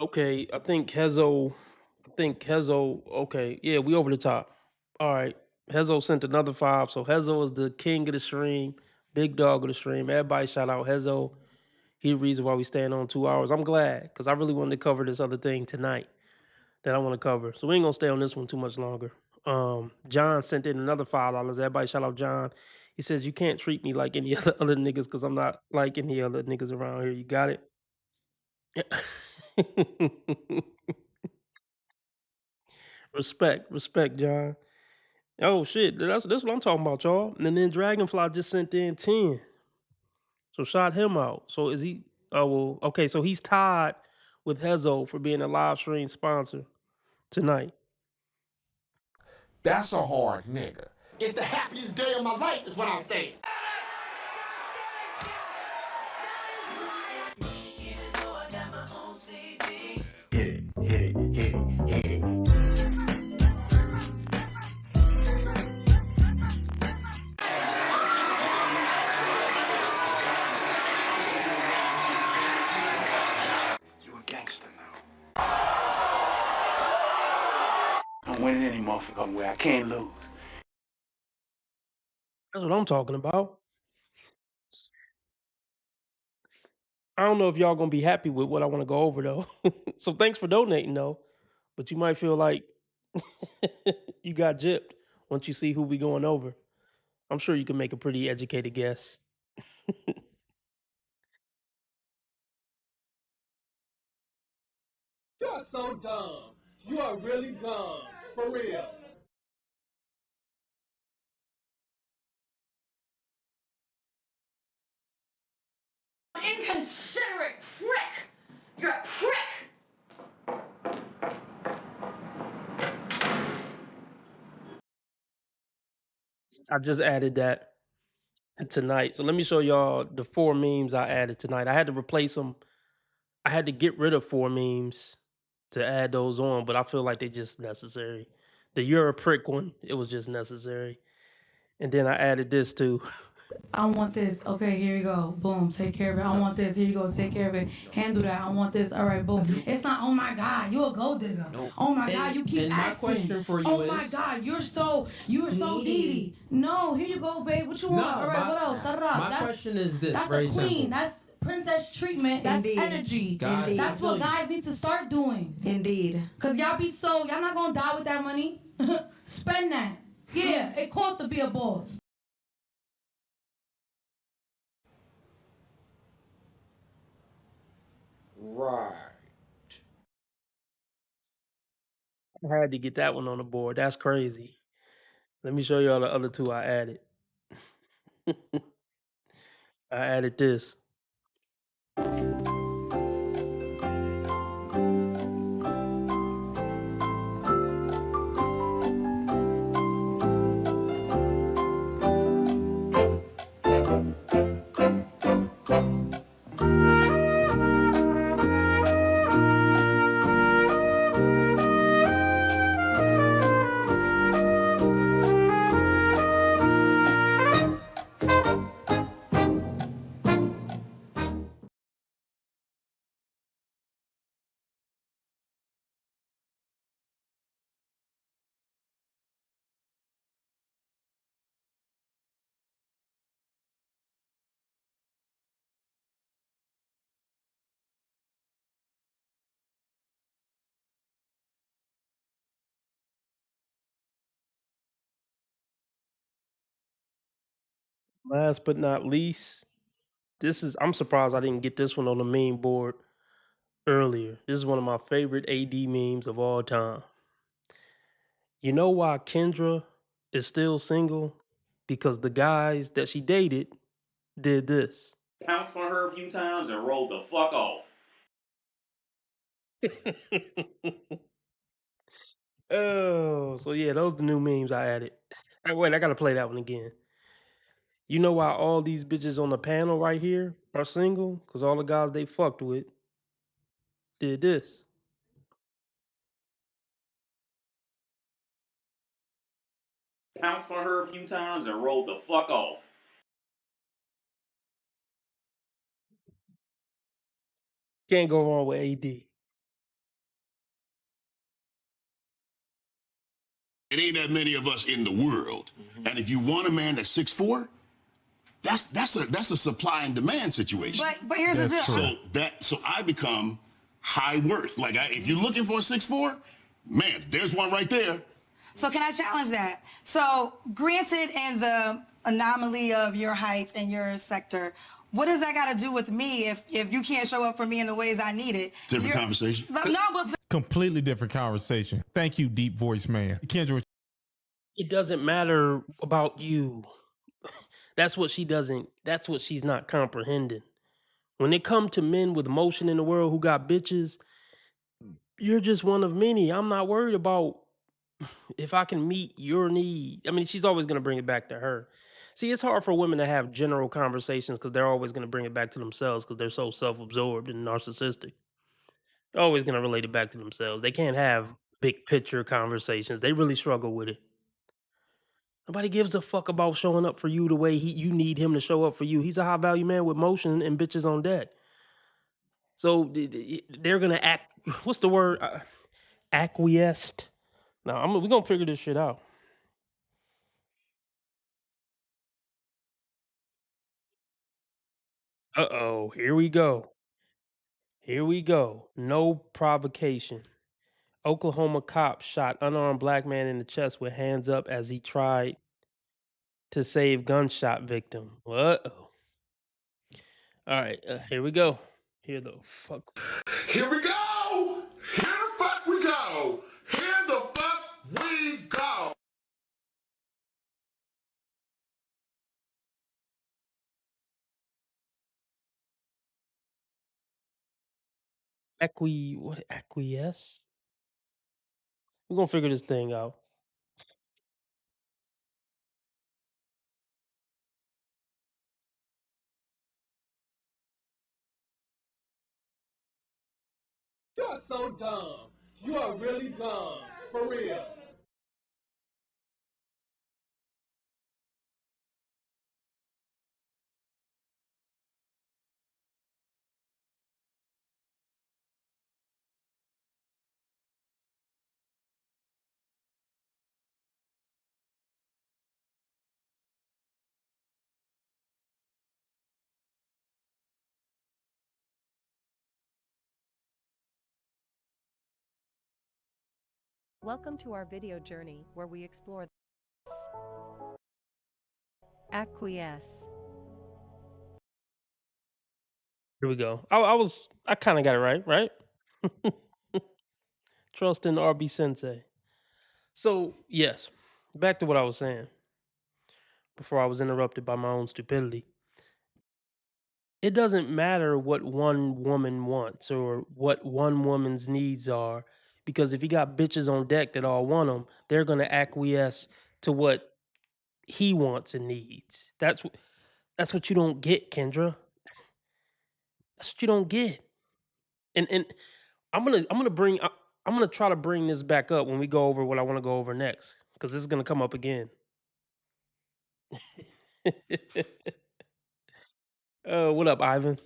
Okay, I think Hezo. Okay, yeah, we over the top. All right, Hezo sent another 5. So Hezo is the king of the stream, big dog of the stream. Everybody shout out Hezo. He the reason why we staying on 2 hours. I'm glad because I really wanted to cover this other thing tonight that I want to cover. So we ain't gonna stay on this one too much longer. John sent in another $5. Everybody shout out John. He says you can't treat me like any other niggas because I'm not like any other niggas around here. You got it? Respect, John. Oh shit, that's what I'm talking about, y'all. And then Dragonfly just sent in 10. So shout him out. So is he? Oh well, okay. So he's tied with Hezo for being a live stream sponsor tonight. That's a hard nigga. It's the happiest day of my life, is what I'm saying. You a gangster now. I'm winning any motherfucking way. I can't lose. That's what I'm talking about. I don't know if y'all gonna be happy with what I want to go over though. So thanks for donating though. But you might feel like you got gypped once you see who we going over. I'm sure you can make a pretty educated guess. You are so dumb. You are really dumb. For real. Inconsiderate prick! You're a prick! I just added that tonight. So let me show y'all the 4 memes I added tonight. I had to replace them. I had to get rid of 4 memes to add those on, but I feel like they just necessary. The "you're a prick" one, it was just necessary. And then I added this too. I want this. Okay, here you go. Boom, take care of it. I want this. Here you go. Take care of it. Handle that. I want this. All right, boom. It's not, oh my God, you a gold digger. Oh my God, you keep and my asking. question for you oh is, my God, you're so needy. No, here you go, babe. What you want? All right, what else? My question is this, That's very a queen. simple. That's princess treatment. That's Indeed. energy. Guys, That's what guys need to start doing. Indeed. Cause y'all not gonna die with that money. Spend that. Yeah, it costs to be a boss. Right. I had to get that one on the board. That's crazy. Let me show y'all the other 2 I added. I added this. Last but not least, I'm surprised I didn't get this one on the meme board earlier. This is one of my favorite AD memes of all time. You know why Kendra is still single? Because the guys that she dated did this. Pounced on her a few times and rolled the fuck off. Oh, so yeah, those the new memes I added. Wait, I gotta play that one again. You know why all these bitches on the panel right here are single? Because all the guys they fucked with did this. Pounced on her a few times and rolled the fuck off. Can't go wrong with AD. It ain't that many of us in the world. And if you want a man that's 6'4", that's a supply and demand situation. But here's the deal. So I become high worth. Like if you're looking for a 6'4", man, there's one right there. So can I challenge that? So granted, in the anomaly of your height and your sector, what does that got to do with me if you can't show up for me in the ways I need it? Different conversation. No, but Completely different conversation. Thank you, deep voice man. Kendra. It doesn't matter about you. That's what she's not comprehending. When it comes to men with motion in the world who got bitches, you're just one of many. I'm not worried about if I can meet your need. I mean, she's always going to bring it back to her. See, it's hard for women to have general conversations because they're always going to bring it back to themselves because they're so self-absorbed and narcissistic. They're always going to relate it back to themselves. They can't have big picture conversations. They really struggle with it. Nobody gives a fuck about showing up for you the way you need him to show up for you. He's a high value man with motion and bitches on deck. So they're going to act, what's the word? Acquiesced. Now, we're going to figure this shit out. Uh-oh, here we go. Here we go. No provocation. Oklahoma cop shot unarmed black man in the chest with hands up as he tried to save gunshot victim. Uh-oh. All right, here we go. Here the fuck. Here we go! Here the fuck we go! Here the fuck we go! Acquiesce? We're gonna figure this thing out. You are so dumb. You are really dumb. For real. Welcome to our video journey where we explore acquiesce. Here we go. I kind of got it right? Trust in RB Sensei. So, yes, back to what I was saying before I was interrupted by my own stupidity. It doesn't matter what one woman wants or what one woman's needs are, because if you got bitches on deck that all want them, they're going to acquiesce to what he wants and needs. That's what you don't get, Kendra. That's what you don't get. And I'm gonna try to bring this back up when we go over what I want to go over next, because this is gonna come up again. What up, Ivan?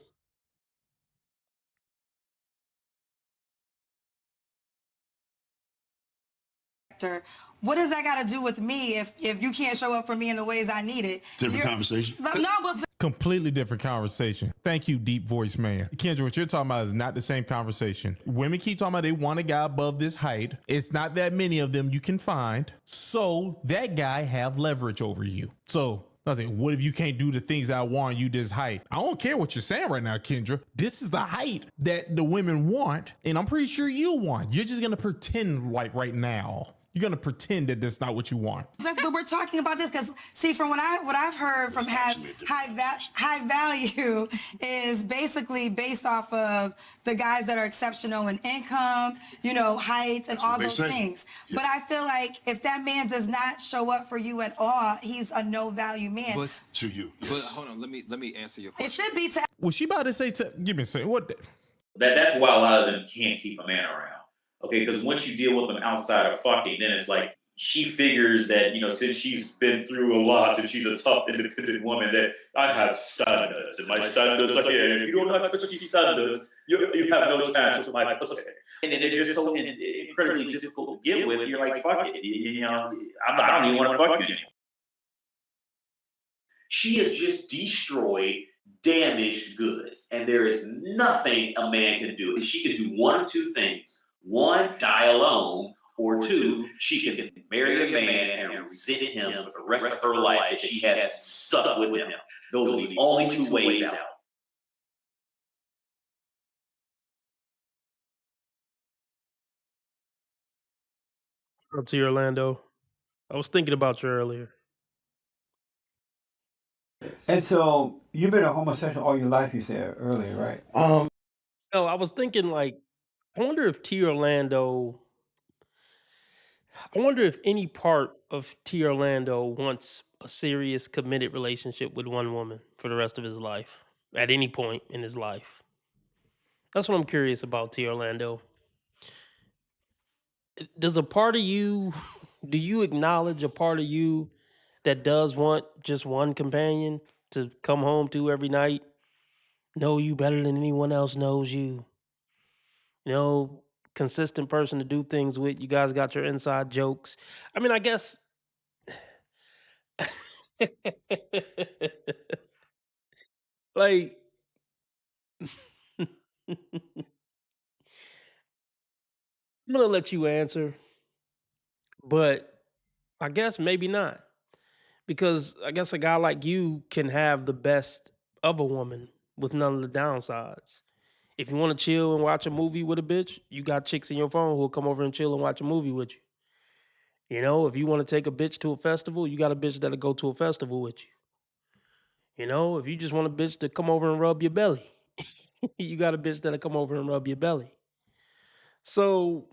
What does that got to do with me if you can't show up for me in the ways I need it? Different conversation. No, but Completely different conversation. Thank you, deep voice man. Kendra, what you're talking about is not the same conversation. Women keep talking about they want a guy above this height. It's not that many of them you can find. So that guy have leverage over you. So Nothing. What if you can't do the things that I want you this height? I don't care what you're saying right now, Kendra. This is the height that the women want, and I'm pretty sure you want. You're just gonna pretend like right now. You're gonna pretend that that's not what you want. But we're talking about this because, see, from what I've heard from high value is basically based off of the guys that are exceptional in income, you know, heights, and all those things. Yeah. But I feel like if that man does not show up for you at all, he's a no value man. But to you. But hold on, let me answer your question. It should be to. Was she about to say? Give me a second. What? That's why a lot of them can't keep a man around. Okay, because once you deal with them outside of fucking, then it's like she figures that, you know, since she's been through a lot and she's a tough, independent woman, that I have standards. And my standards are here. And if you don't have touch these standards, you have no chance with my pussy. And then they're just so incredibly difficult to get with. You're like, fuck it. You know, I don't even want to fuck you anymore. She has just destroyed damaged goods. And there is nothing a man can do. She can do one of two things. One, die alone, or two, she can marry a man and resent him for the rest of her life that she has stuck with him. Those are the only two ways out. Up to you, Orlando. I was thinking about you earlier. And so you've been a homosexual all your life, you said earlier, right? No, I was thinking like, I wonder if any part of T. Orlando wants a serious, committed relationship with one woman for the rest of his life, at any point in his life. That's what I'm curious about, T. Orlando. Does a part of you, do you acknowledge a part of you that does want just one companion to come home to every night? Know you better than anyone else knows you. You know, consistent person to do things with. You guys got your inside jokes. I mean, I guess. Like, I'm gonna let you answer, but I guess maybe not. Because I guess a guy like you can have the best of a woman with none of the downsides. If you want to chill and watch a movie with a bitch, you got chicks in your phone who'll come over and chill and watch a movie with you. You know, if you want to take a bitch to a festival, you got a bitch that'll go to a festival with you. You know, if you just want a bitch to come over and rub your belly, you got a bitch that'll come over and rub your belly. So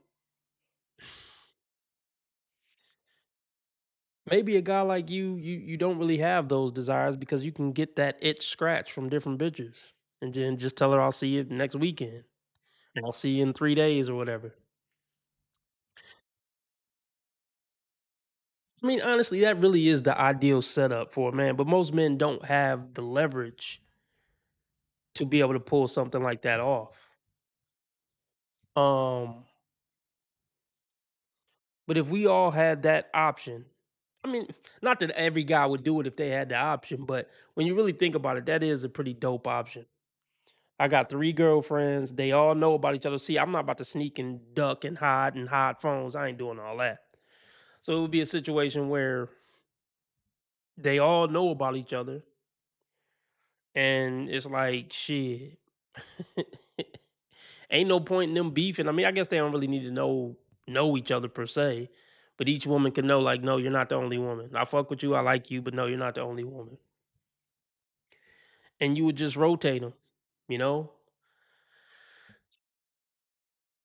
maybe a guy like you don't really have those desires because you can get that itch scratch from different bitches. And then just tell her I'll see you next weekend. And I'll see you in 3 days or whatever. I mean, honestly, that really is the ideal setup for a man, but most men don't have the leverage to be able to pull something like that off. Um, but if we all had that option, I mean, not that every guy would do it if they had the option, but when you really think about it, that is a pretty dope option. I got 3 girlfriends. They all know about each other. See, I'm not about to sneak and duck and hide phones. I ain't doing all that. So it would be a situation where they all know about each other. And it's like, shit. Ain't no point in them beefing. I mean, I guess they don't really need to know each other per se. But each woman can know, like, no, you're not the only woman. I fuck with you, I like you, but no, you're not the only woman. And you would just rotate them, you know?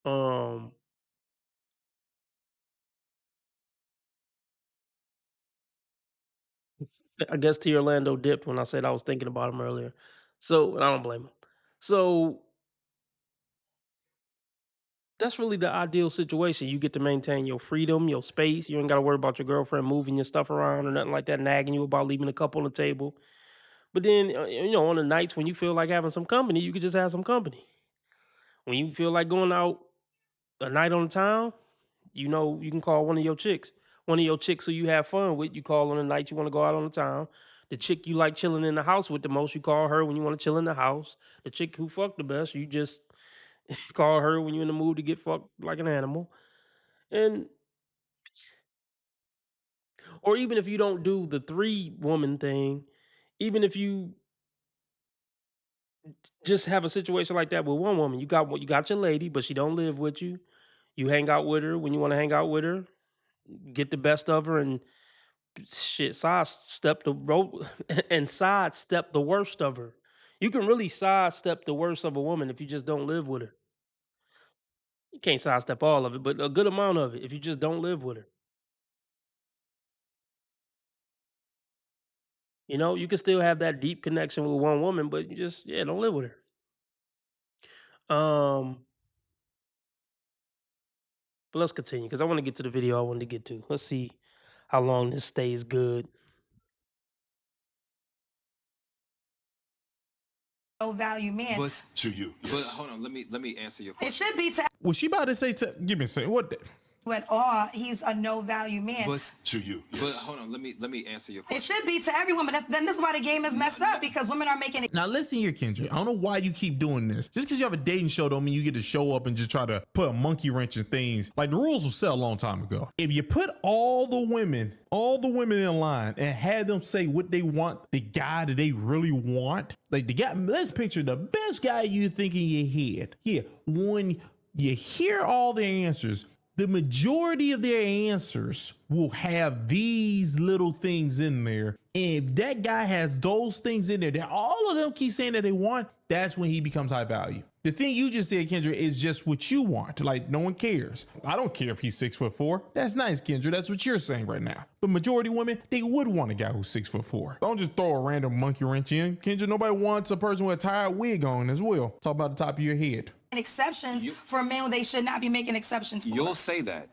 Um, I guess T. Orlando dipped when I said I was thinking about him earlier. So, and I don't blame him. So that's really the ideal situation. You get to maintain your freedom, your space. You ain't got to worry about your girlfriend moving your stuff around or nothing like that, nagging you about leaving a cup on the table. But then, you know, on the nights when you feel like having some company, you could just have some company. When you feel like going out a night on the town, you know, you can call one of your chicks. One of your chicks who you have fun with, you call on the night you want to go out on the town. The chick you like chilling in the house with the most, you call her when you want to chill in the house. The chick who fucked the best, you just call her when you're in the mood to get fucked like an animal. And Or even if you don't do the 3-woman thing, even if you just have a situation like that with 1 woman, you got your lady, but she don't live with you. You hang out with her when you want to hang out with her, get the best of her, and shit, sidestep the road and sidestep the worst of her. You can really sidestep the worst of a woman if you just don't live with her. You can't sidestep all of it, but a good amount of it if you just don't live with her. You know, you can still have that deep connection with 1 woman, but you just don't live with her. But let's continue because I want to get to the video I wanted to get to. Let's see how long this stays good. Low value men. But to you. But hold on, let me answer your It question. should be to Was she about to say? Give me a second. What? at all. He's a no value man. But to you. But hold on, let me answer your It question. should be to everyone, but then this is why the game is messed up because women are making it. Now listen here, Kendra. I don't know why you keep doing this. Just because you have a dating show don't mean you get to show up and just try to put a monkey wrench in things. Like the rules were set a long time ago. If you put all the women in line and had them say what they want, the guy that they really want, like the guy, let's picture the best guy you think in your head. Yeah, when you hear all the answers, the majority of their answers will have these little things in there. And if that guy has those things in there that all of them keep saying that they want, that's when he becomes high value. The thing you just said, Kendra, is just what you want. Like, no one cares. I don't care if he's 6'4". That's nice, Kendra. That's what you're saying right now. But majority of women, they would want a guy who's 6'4". Don't just throw a random monkey wrench in. Kendra, nobody wants a person with a tired wig on as well. Talk about the top of your head. Exceptions for men when they should not be making exceptions for. You'll say that,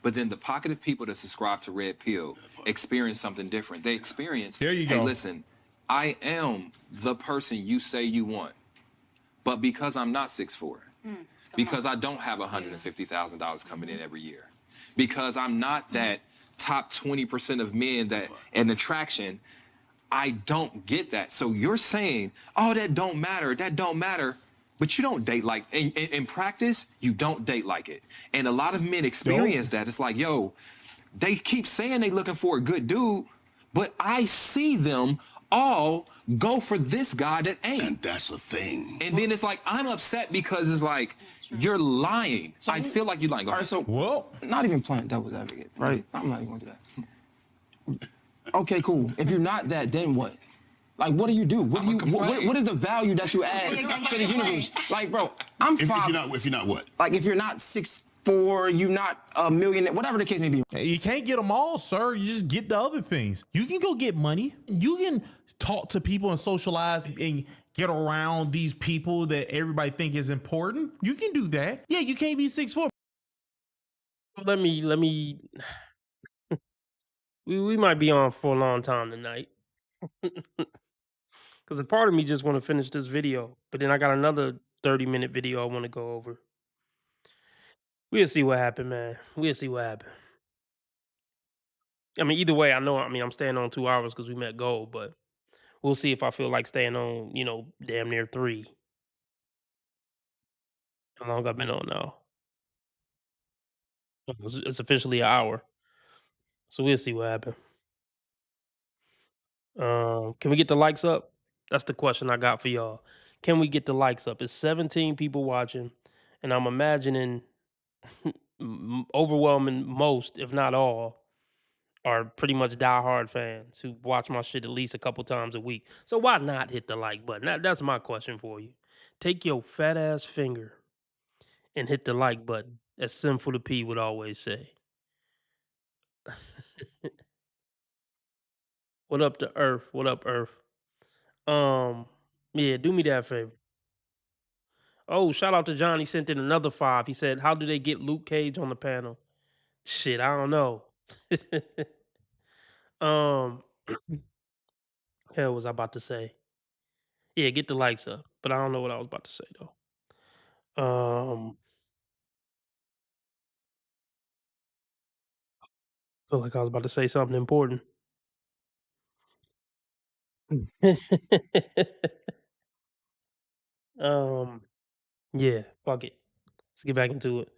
but then the pocket of people that subscribe to Red Pill experience something different. They experience, there you hey, go. Listen, I am the person you say you want, but because I'm not 6'4", because I don't have $150,000 coming in every year, because I'm not that top 20% of men that an attraction, I don't get that. So you're saying, oh, that don't matter, but you don't date like, in practice, you don't date like it. And a lot of men experience that. It's like, yo, they keep saying they looking for a good dude, but I see them all go for this guy that ain't. And that's a thing. And then it's like, I'm upset because it's like, you're lying. So I feel like you're lying. Go ahead. All right, so not even playing devil's advocate, right? I'm not even gonna do that. Okay, cool. If you're not that, then what? Like, what do you do? What is the value that you add to the universe? Like, bro, I'm fine. If you're not what? Like, if you're not 6'4", you're not a millionaire, whatever the case may be. You can't get them all, sir. You just get the other things. You can go get money. You can talk to people and socialize and get around these people that everybody think is important. You can do that. Yeah, you can't be 6'4". Let me we might be on for a long time tonight. Because a part of me just want to finish this video, but then I got another 30-minute video I want to go over. We'll see what happened, man. We'll see what happened. I mean, either way, I'm staying on 2 hours because we met gold, but we'll see if I feel like staying on, damn near 3. How long I've been on now? It's officially an hour. So we'll see what happened. Can we get the likes up? That's the question I got for y'all. Can we get the likes up? It's 17 people watching, and I'm imagining overwhelming most, if not all, are pretty much diehard fans who watch my shit at least a couple times a week. So why not hit the like button? That's my question for you. Take your fat ass finger and hit the like button, as Sinful to P would always say. What up to Earth? What up, Earth? Yeah, do me that favor. Oh, shout out to John. He sent in another 5. He said, "How do they get Luke Cage on the panel?" Shit, I don't know. um, hell was I about to say? Yeah, get the likes up. But I don't know what I was about to say though. Feel like I was about to say something important. Yeah, fuck it. Let's get back into it.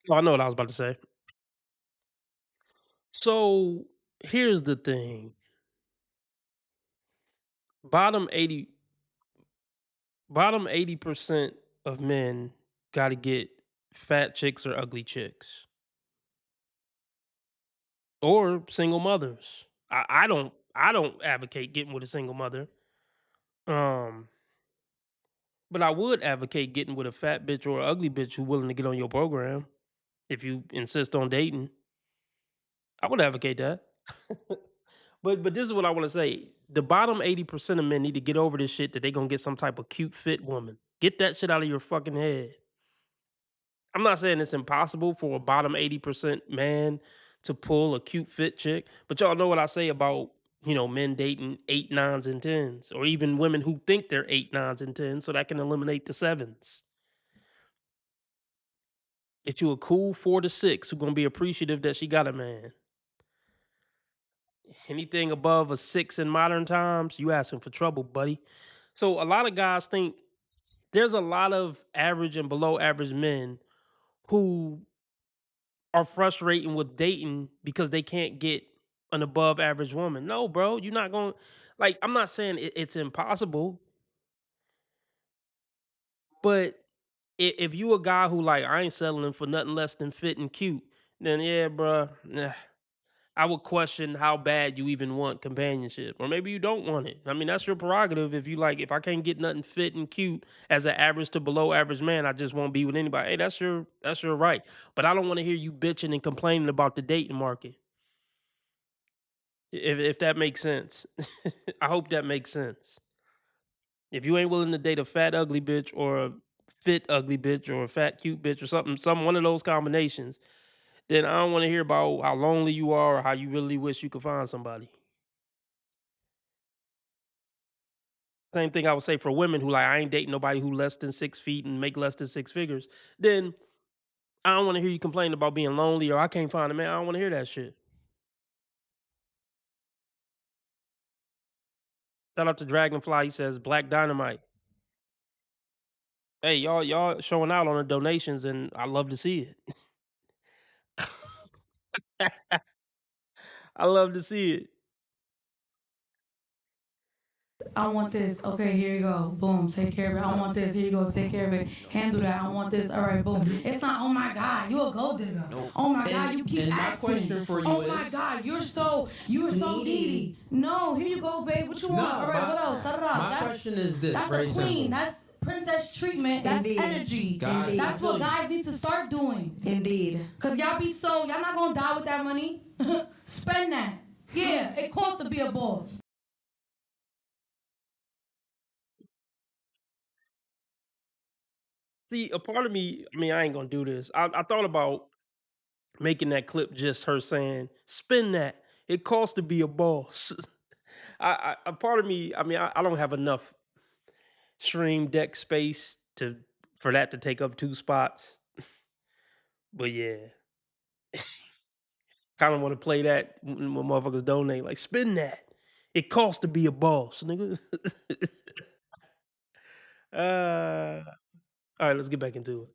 Oh, I know what I was about to say. So here's the thing. Bottom 80 bottom 80% of men gotta get fat chicks or ugly chicks. Or single mothers. I don't advocate getting with a single mother. But I would advocate getting with a fat bitch or a ugly bitch who willing to get on your program if you insist on dating. I would advocate that. But this is what I want to say. The bottom 80% of men need to get over this shit that they gonna get some type of cute fit woman. Get that shit out of your fucking head. I'm not saying it's impossible for a bottom 80% man to pull a cute fit chick, but y'all know what I say about, men dating 8, 9s, and 10s, or even women who think they're 8, 9s, and 10s, so that can eliminate the 7s. Get you a cool 4 to 6 who gonna be appreciative that she got a man. Anything above a 6 in modern times, you asking for trouble, buddy. So a lot of guys think there's a lot of average and below average men who are frustrating with dating because they can't get an above average woman. No, bro, you're not going like I'm not saying it's impossible, but if you a guy who like I ain't settling for nothing less than fit and cute, then yeah, bro, I would question how bad you even want companionship, or maybe you don't want it. I mean, that's your prerogative. If you like, if I can't get nothing fit and cute as an average to below average man, I just won't be with anybody. Hey, that's your right. But I don't want to hear you bitching and complaining about the dating market. If that makes sense, I hope that makes sense. If you ain't willing to date a fat ugly bitch or a fit ugly bitch or a fat cute bitch or some one of those combinations, then I don't want to hear about how lonely you are or how you really wish you could find somebody. Same thing I would say for women who like I ain't dating nobody who less than 6 feet and make less than 6 figures. Then I don't want to hear you complain about being lonely or I can't find a man. I don't want to hear that shit. Shout out to Dragonfly. He says Black Dynamite. Hey, y'all showing out on the donations, and I love to see it. I love to see it. I want this. Okay, here you go. Boom, take care of it. I want this. Here you go. Take care of it. Handle that. I want this. All right, boom. It's not, oh my God, you a gold digger. Oh my God, you keep and my asking. question for you oh is, my God, you're so needy. No, here you go, babe. What you want? All right, what else? My question is this, That's very a queen. simple. That's princess treatment. That's energy. Guys, That's what guys need to start doing. Indeed. Cause y'all not gonna die with that money. Spend that. Yeah, it costs to be a boss. See, a part of me, I mean, I ain't gonna do this. I thought about making that clip just her saying, spin that. It costs to be a boss. A part of me, I mean, I don't have enough stream deck space for that to take up 2 spots. But yeah. Kind of want to play that when motherfuckers donate. Like, spin that. It costs to be a boss, nigga. All right, let's get back into it.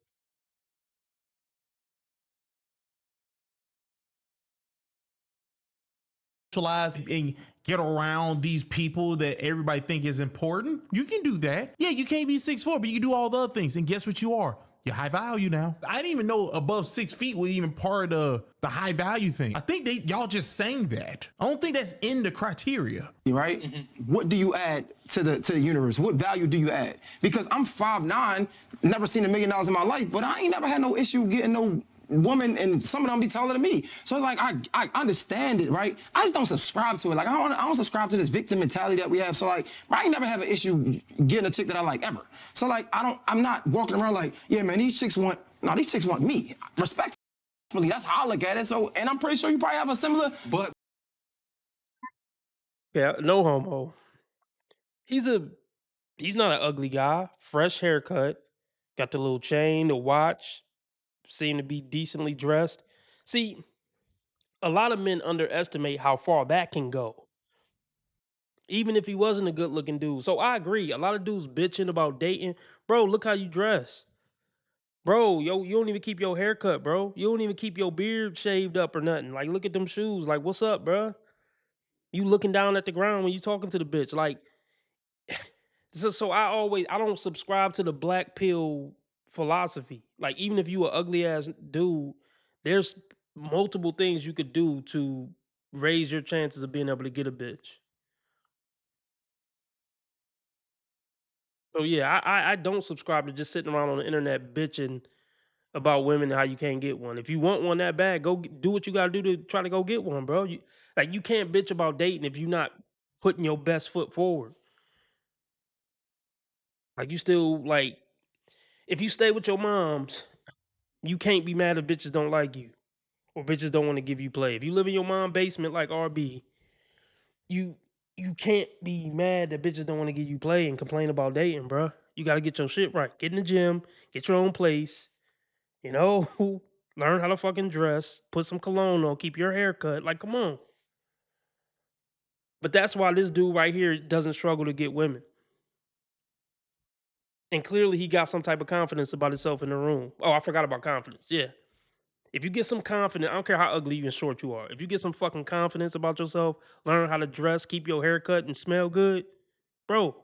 And get around these people that everybody think is important. You can do that. Yeah, you can't be 6'4", but you can do all the other things. And guess what you are? You're high value now. I didn't even know above 6 feet was even part of the high value thing. I think y'all just saying that. I don't think that's in the criteria. Right? What do you add to the universe? What value do you add? Because I'm 5'9", never seen $1 million in my life, but I ain't never had no issue getting no woman, and some of them be taller than me. So it's like I understand it, right? I just don't subscribe to it. Like I don't subscribe to this victim mentality that we have. So like I ain't never have an issue getting a chick that I like ever. So like I'm not walking around like, yeah man, these chicks want me. Respectfully, that's how I look at it. So, and I'm pretty sure you probably have a similar, but Yeah, no homo. He's not an ugly guy. Fresh haircut, got the little chain, the watch, seem to be decently dressed. See, a lot of men underestimate how far that can go. Even if he wasn't a good looking dude. So I agree. A lot of dudes bitching about dating. Bro, look how you dress. Bro, yo, you don't even keep your hair cut, bro. You don't even keep your beard shaved up or nothing. Like, look at them shoes. Like, what's up, bro? You looking down at the ground when you talking to the bitch. Like, so I don't subscribe to the black pill philosophy. Like, even if you an ugly ass dude, there's multiple things you could do to raise your chances of being able to get a bitch. So yeah, I don't subscribe to just sitting around on the internet bitching about women and how you can't get one. If you want one that bad, go do what you got to do to try to go get one, bro. You can't bitch about dating if you're not putting your best foot forward. Like, you still, like, if you stay with your moms, you can't be mad if bitches don't like you or bitches don't want to give you play. If you live in your mom's basement like RB, you can't be mad that bitches don't want to give you play and complain about dating, bro. You got to get your shit right. Get in the gym, get your own place, you know, learn how to fucking dress, put some cologne on, keep your hair cut. Like, come on. But that's why this dude right here doesn't struggle to get women. And clearly he got some type of confidence about himself in the room. Oh, I forgot about confidence. Yeah. If you get some confidence, I don't care how ugly and short you are. If you get some fucking confidence about yourself, learn how to dress, keep your hair cut, and smell good, bro,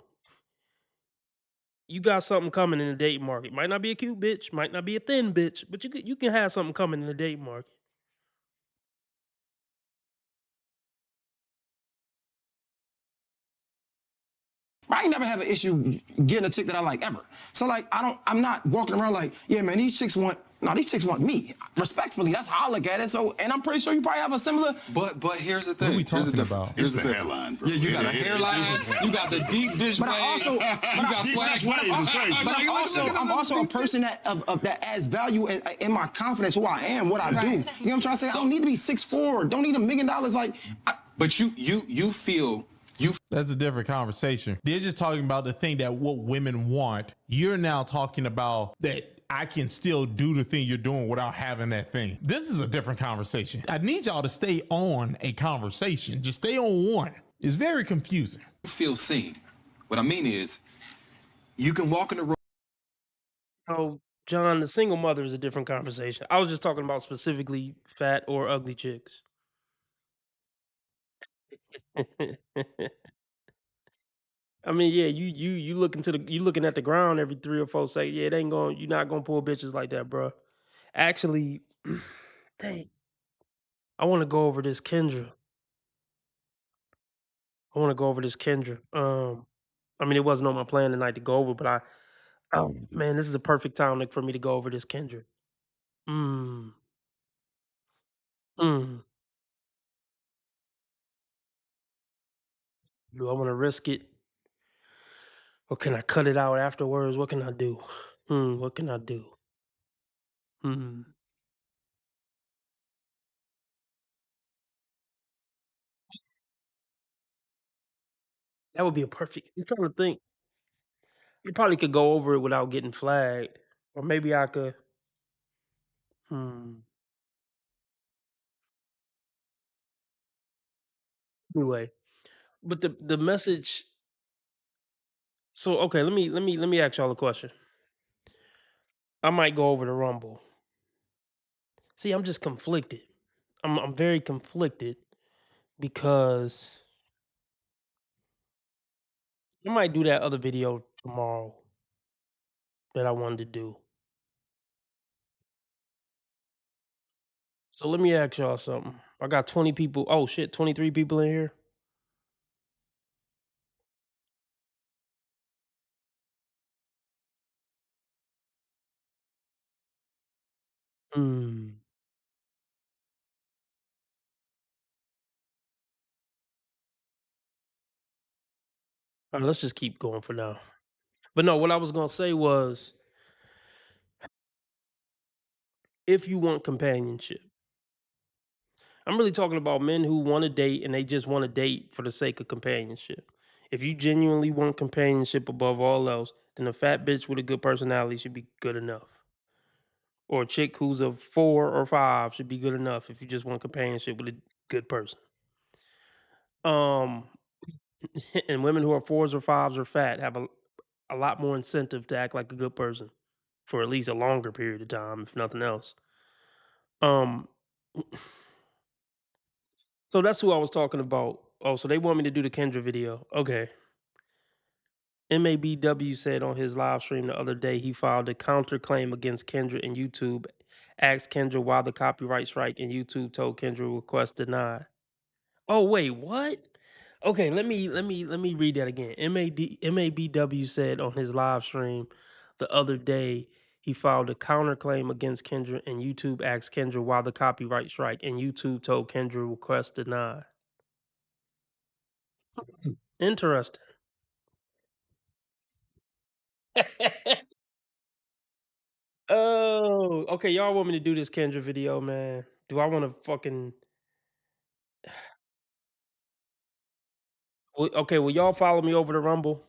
you got something coming in the dating market. Might not be a cute bitch, might not be a thin bitch, but you can have something coming in the dating market. I ain't never have an issue getting a chick that I like ever. So like, I'm not walking around like, yeah, man, these chicks want me. Respectfully, that's how I look at it. So, and I'm pretty sure you probably have a similar. But here's the thing. What are we talking about? Here's the hairline, bro. Yeah, you got a hairline. You got the deep dish But waves. I also, you got deep flash dish waves is crazy. But I'm also a person that that adds value in my confidence, who I am, what I do. You know what I'm trying to say? I don't need to be 6'4". Don't need $1 million. Like, but you feel. That's a different conversation. They're just talking about the thing that what women want. You're now talking about that I can still do the thing you're doing without having that thing. This is a different conversation. I need y'all to stay on a conversation. Just stay on one. It's very confusing. You feel seen. What I mean is, you can walk in the room. Oh, John, the single mother is a different conversation. I was just talking about specifically fat or ugly chicks. I mean, yeah, you looking at the ground every 3 or 4 seconds. Yeah, you're not gonna pull bitches like that, bro. Actually, dang, I want to go over this Kendra. I mean, it wasn't on my plan tonight to go over, but oh man, this is a perfect time for me to go over this Kendra. Mm, mm. Do I want to risk it, or can I cut it out afterwards? What can I do? What can I do? Hmm. That would be a perfect. I'm trying to think. You probably could go over it without getting flagged, or maybe I could. Hmm. Anyway, but the message. So okay, let me ask y'all a question. I might go over the Rumble. See, I'm just conflicted. I'm very conflicted because I might do that other video tomorrow that I wanted to do. So let me ask y'all something. I got 20 people. Oh shit, 23 people in here. Hmm. All right, let's just keep going for now. But no, what I was gonna say was, if you want companionship, I'm really talking about men who want to date and they just want to date for the sake of companionship. If you genuinely want companionship above all else, then a fat bitch with a good personality should be good enough. Or a chick who's a 4 or 5 should be good enough if you just want companionship with a good person. Um, and women who are 4s or 5s or fat have a lot more incentive to act like a good person. for at least a longer period of time, if nothing else. Um, so that's who I was talking about. Oh, so they want me to do the Kendra video. Okay. MABW said on his live stream the other day he filed a counterclaim against Kendra and YouTube. Asked Kendra why the copyright strike, and YouTube told Kendra request denied. Oh wait, what? Okay, let me read that again. MABW said on his live stream the other day he filed a counterclaim against Kendra, and YouTube asked Kendra why the copyright strike, and YouTube told Kendra request denied. Interesting. Oh, okay. Y'all want me to do this Kendra video, man? Do I want to fucking? Okay, will y'all follow me over to Rumble?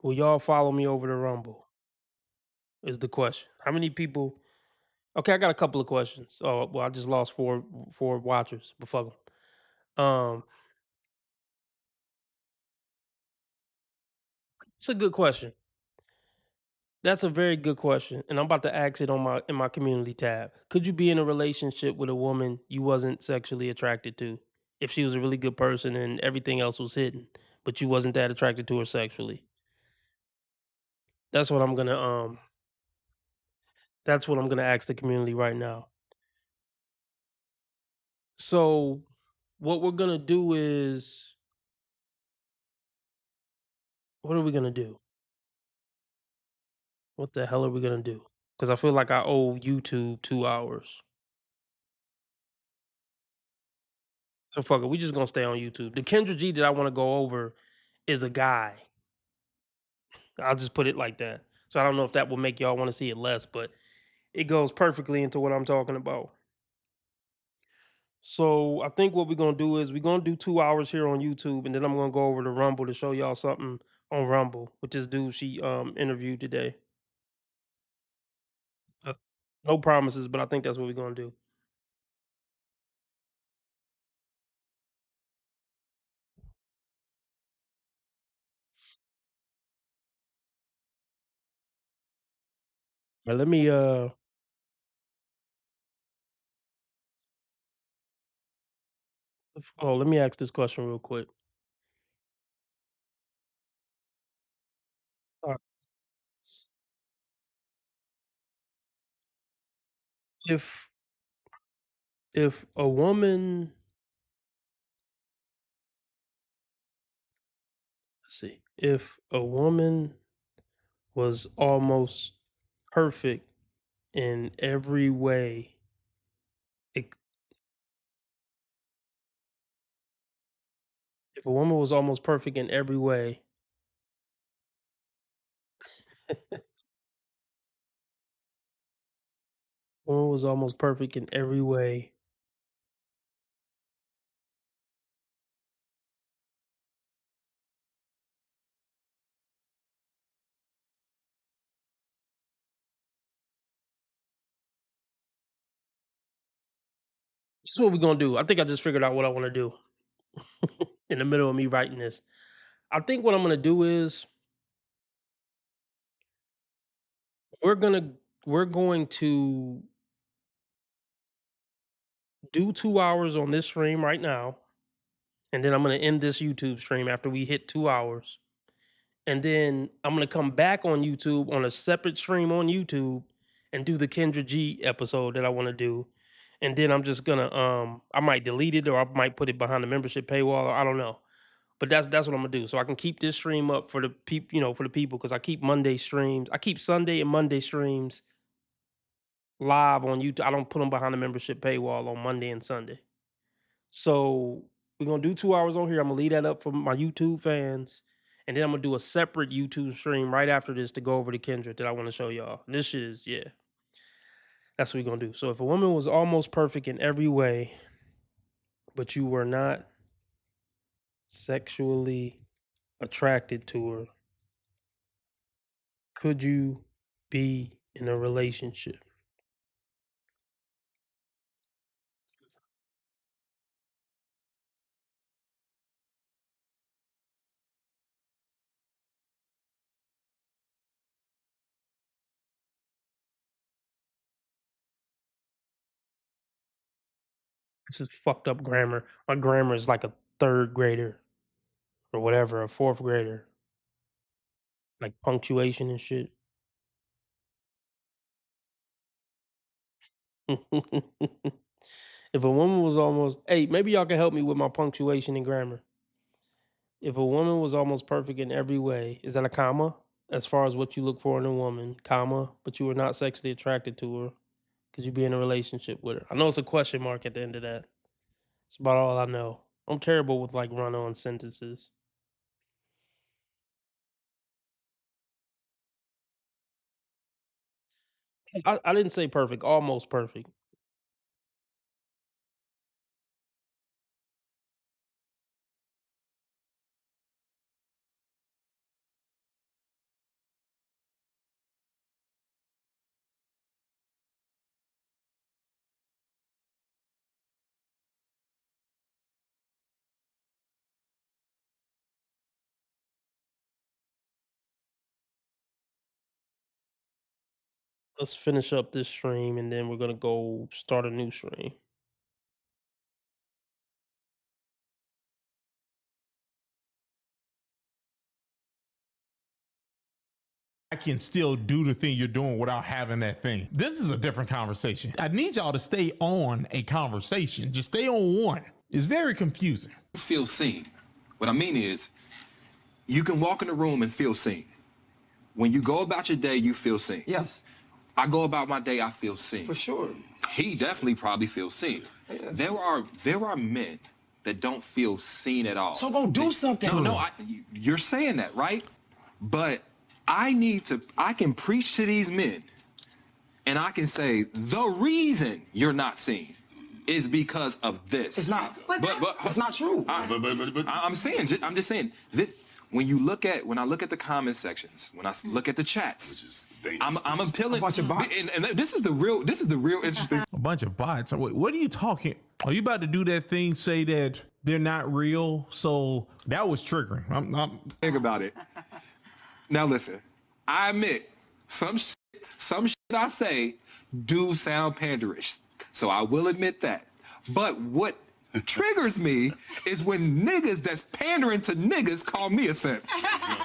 Will y'all follow me over to Rumble? Is the question. How many people? Okay, I got a couple of questions. Oh, well, I just lost four watchers, but fuck 'em. It's a good question. That's a very good question, and I'm about to ask it on my community tab. Could you be in a relationship with a woman you wasn't sexually attracted to, if she was a really good person and everything else was hidden, but you wasn't that attracted to her sexually? That's what I'm gonna That's what I'm gonna ask the community right now. So, what we're gonna do is, what are we gonna do? What the hell are we gonna do? Because I feel like I owe YouTube 2 hours. So fuck it, we just gonna stay on YouTube. The Kendra G that I want to go over is a guy. I'll just put it like that. So I don't know if that will make y'all want to see it less, but it goes perfectly into what I'm talking about. So I think what we're gonna do is we're gonna do 2 hours here on YouTube, and then I'm gonna go over to Rumble to show y'all something on Rumble with this dude she interviewed today. Uh, no promises, but I think that's what we're gonna do. Let me let me ask this question real quick. Uh, if a woman, let's see, if a woman was almost perfect in every way, it, if a woman was almost perfect in every way, woman was almost perfect in every way. This is what we're gonna do. I think I just figured out what I want to do in the middle of me writing this. I think what I'm gonna do is we're gonna we're going to do 2 hours on this stream right now, and then I'm gonna end this YouTube stream after we hit 2 hours. And then I'm gonna come back on YouTube on a separate stream on YouTube and do the Kendra G episode that I want to do. And then I'm just gonna I might delete it or I might put it behind the membership paywall, or I don't know. But that's what I'm gonna do. So I can keep this stream up for the people, for the people, because I keep Monday streams. I keep Sunday and Monday streams live on YouTube. I don't put them behind the membership paywall on Monday and Sunday. So we're gonna do 2 hours on here. I'm gonna leave that up for my YouTube fans, and then I'm gonna do a separate YouTube stream right after this to go over to Kendra that I want to show y'all. This shit is, yeah, that's what we're gonna do. So if a woman was almost perfect in every way, but you were not sexually attracted to her, could you be in a relationship? This is fucked up grammar. My grammar is like a 3rd grader or whatever, a 4th grader. Like punctuation and shit. If a woman was almost, hey, maybe y'all can help me with my punctuation and grammar. If a woman was almost perfect in every way, is that a comma? As far as what you look for in a woman, comma, but you were not sexually attracted to her, could you be in a relationship with her? I know it's a question mark at the end of that. It's about all I know. I'm terrible with like run-on sentences. I didn't say perfect, almost perfect. Let's finish up this stream and then we're gonna go start a new stream. I can still do the thing you're doing without having that thing. This is a different conversation. I need y'all to stay on a conversation. Just stay on one. It's very confusing. Feel seen. What I mean is, you can walk in the room and feel seen. When you go about your day, you feel seen. Yes. I go about my day, I feel seen. For sure. He definitely probably feels seen. Yeah. There are men that don't feel seen at all. So go do something. No, you're saying that, right? But I can preach to these men and I can say, the reason you're not seen is because of this. It's not. But that's not true. I'm just saying this. When I look at the comment sections, when I look at the chats, I'm appealing. A bunch of bots. And this is the real interesting. A bunch of bots. Wait, what are you talking? Are you about to do that thing? Say that they're not real. So that was triggering. Think about it. Now listen, I admit some shit I say do sound panderish, so I will admit that. But what triggers me is when niggas that's pandering to niggas call me a simp,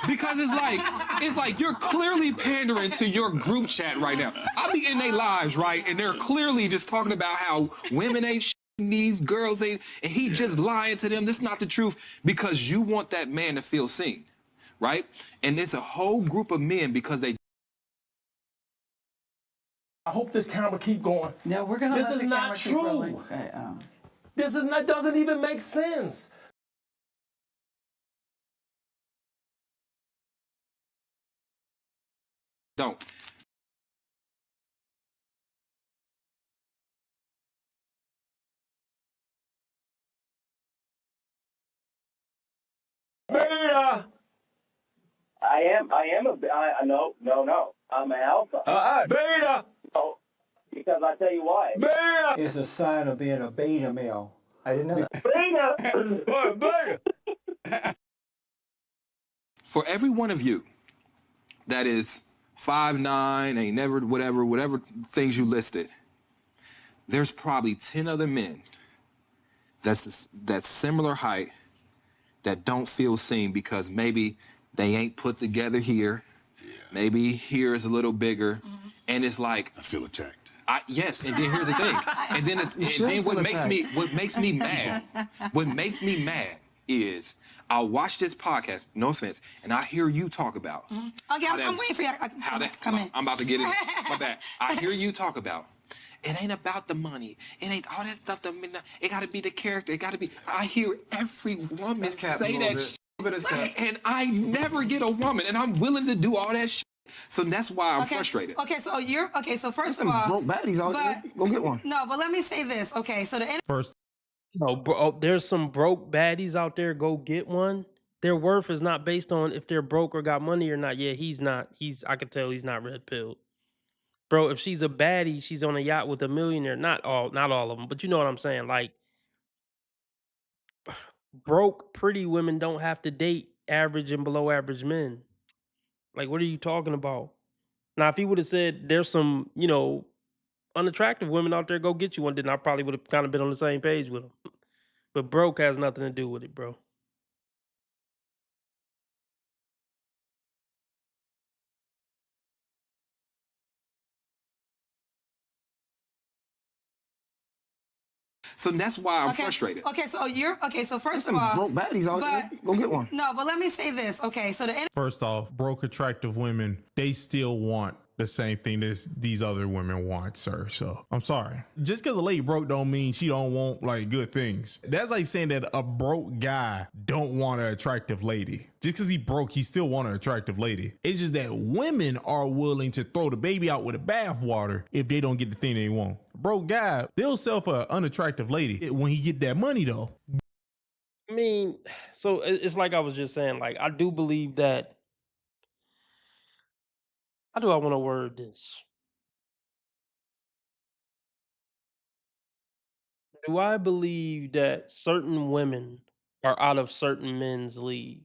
because it's like you're clearly pandering to your group chat right now. I be in their lives, right, and they're clearly just talking about how women ain't shit, these girls ain't, and he just lying to them. This is not the truth, because you want that man to feel seen. Right? And it's a whole group of men because they. I hope this camera keep going. No, we're gonna. This let is the not camera keep rolling. true. Okay, This is not. Doesn't even make sense. Don't. Beta. No. I'm an alpha. Beta. No, because I tell you why. Beta. It's a sign of being a beta male. I didn't know that. Beta. For every one of you that is 5'9", ain't never whatever things you listed, there's probably 10 other men that's similar height that don't feel seen because maybe they ain't put together here. Yeah. Maybe here is a little bigger. Mm-hmm. And it's like, I feel attacked. Yes, and then here's the thing. And then what makes me mad is I'll watch this podcast, no offense, and I hear you talk about. Mm-hmm. Okay, I'm waiting for you to come in. I'm about to get in. My bad. I hear you talk about. It ain't about the money. It ain't all that stuff. It got to be the character. It got to be. I hear every woman say that shit. And I never get a woman, and I'm willing to do all that shit. So that's why I'm frustrated. So first of all, broke baddies out there. Go get one. No, but let me say this. Okay, so First. No, bro, there's some broke baddies out there. Go get one. Their worth is not based on if they're broke or got money or not. Yeah, he's not. I can tell he's not red pilled. Bro, if she's a baddie, she's on a yacht with a millionaire. Not all of them, but you know what I'm saying. Like, broke, pretty women don't have to date average and below average men. Like, what are you talking about? Now, if he would have said there's some, unattractive women out there go get you one, then I probably would have kind of been on the same page with them. But broke has nothing to do with it, bro. So that's why I'm frustrated. Okay, so first of Some all, broke baddies out there. Go get one. no, but let me say this. Okay, so First off, broke attractive women, they still want the same thing as these other women want, sir. So I'm sorry. Just because a lady broke don't mean she don't want like good things. That's like saying that a broke guy don't want an attractive lady. Just because he broke, he still want an attractive lady. It's just that women are willing to throw the baby out with the bathwater if they don't get the thing they want. Broke guy, they'll sell for an unattractive lady when he get that money though. I mean, so it's like I was just saying, like, I do believe that. How do I want to word this? Do I believe that certain women are out of certain men's league?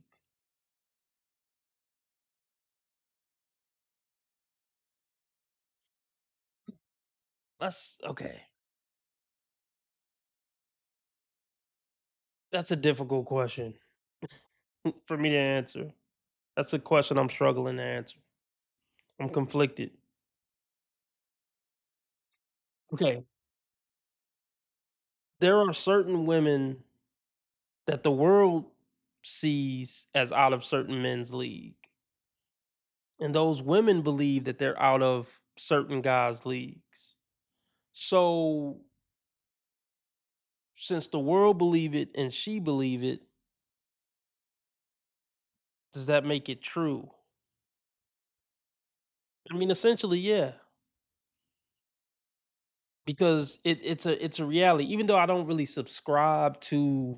That's okay. That's a difficult question for me to answer. That's a question I'm struggling to answer. I'm conflicted. Okay. There are certain women that the world sees as out of certain men's league. And those women believe that they're out of certain guys' leagues. So since the world believe it and she believe it, does that make it true? I mean, essentially, yeah. Because it's a reality. Even though I don't really subscribe to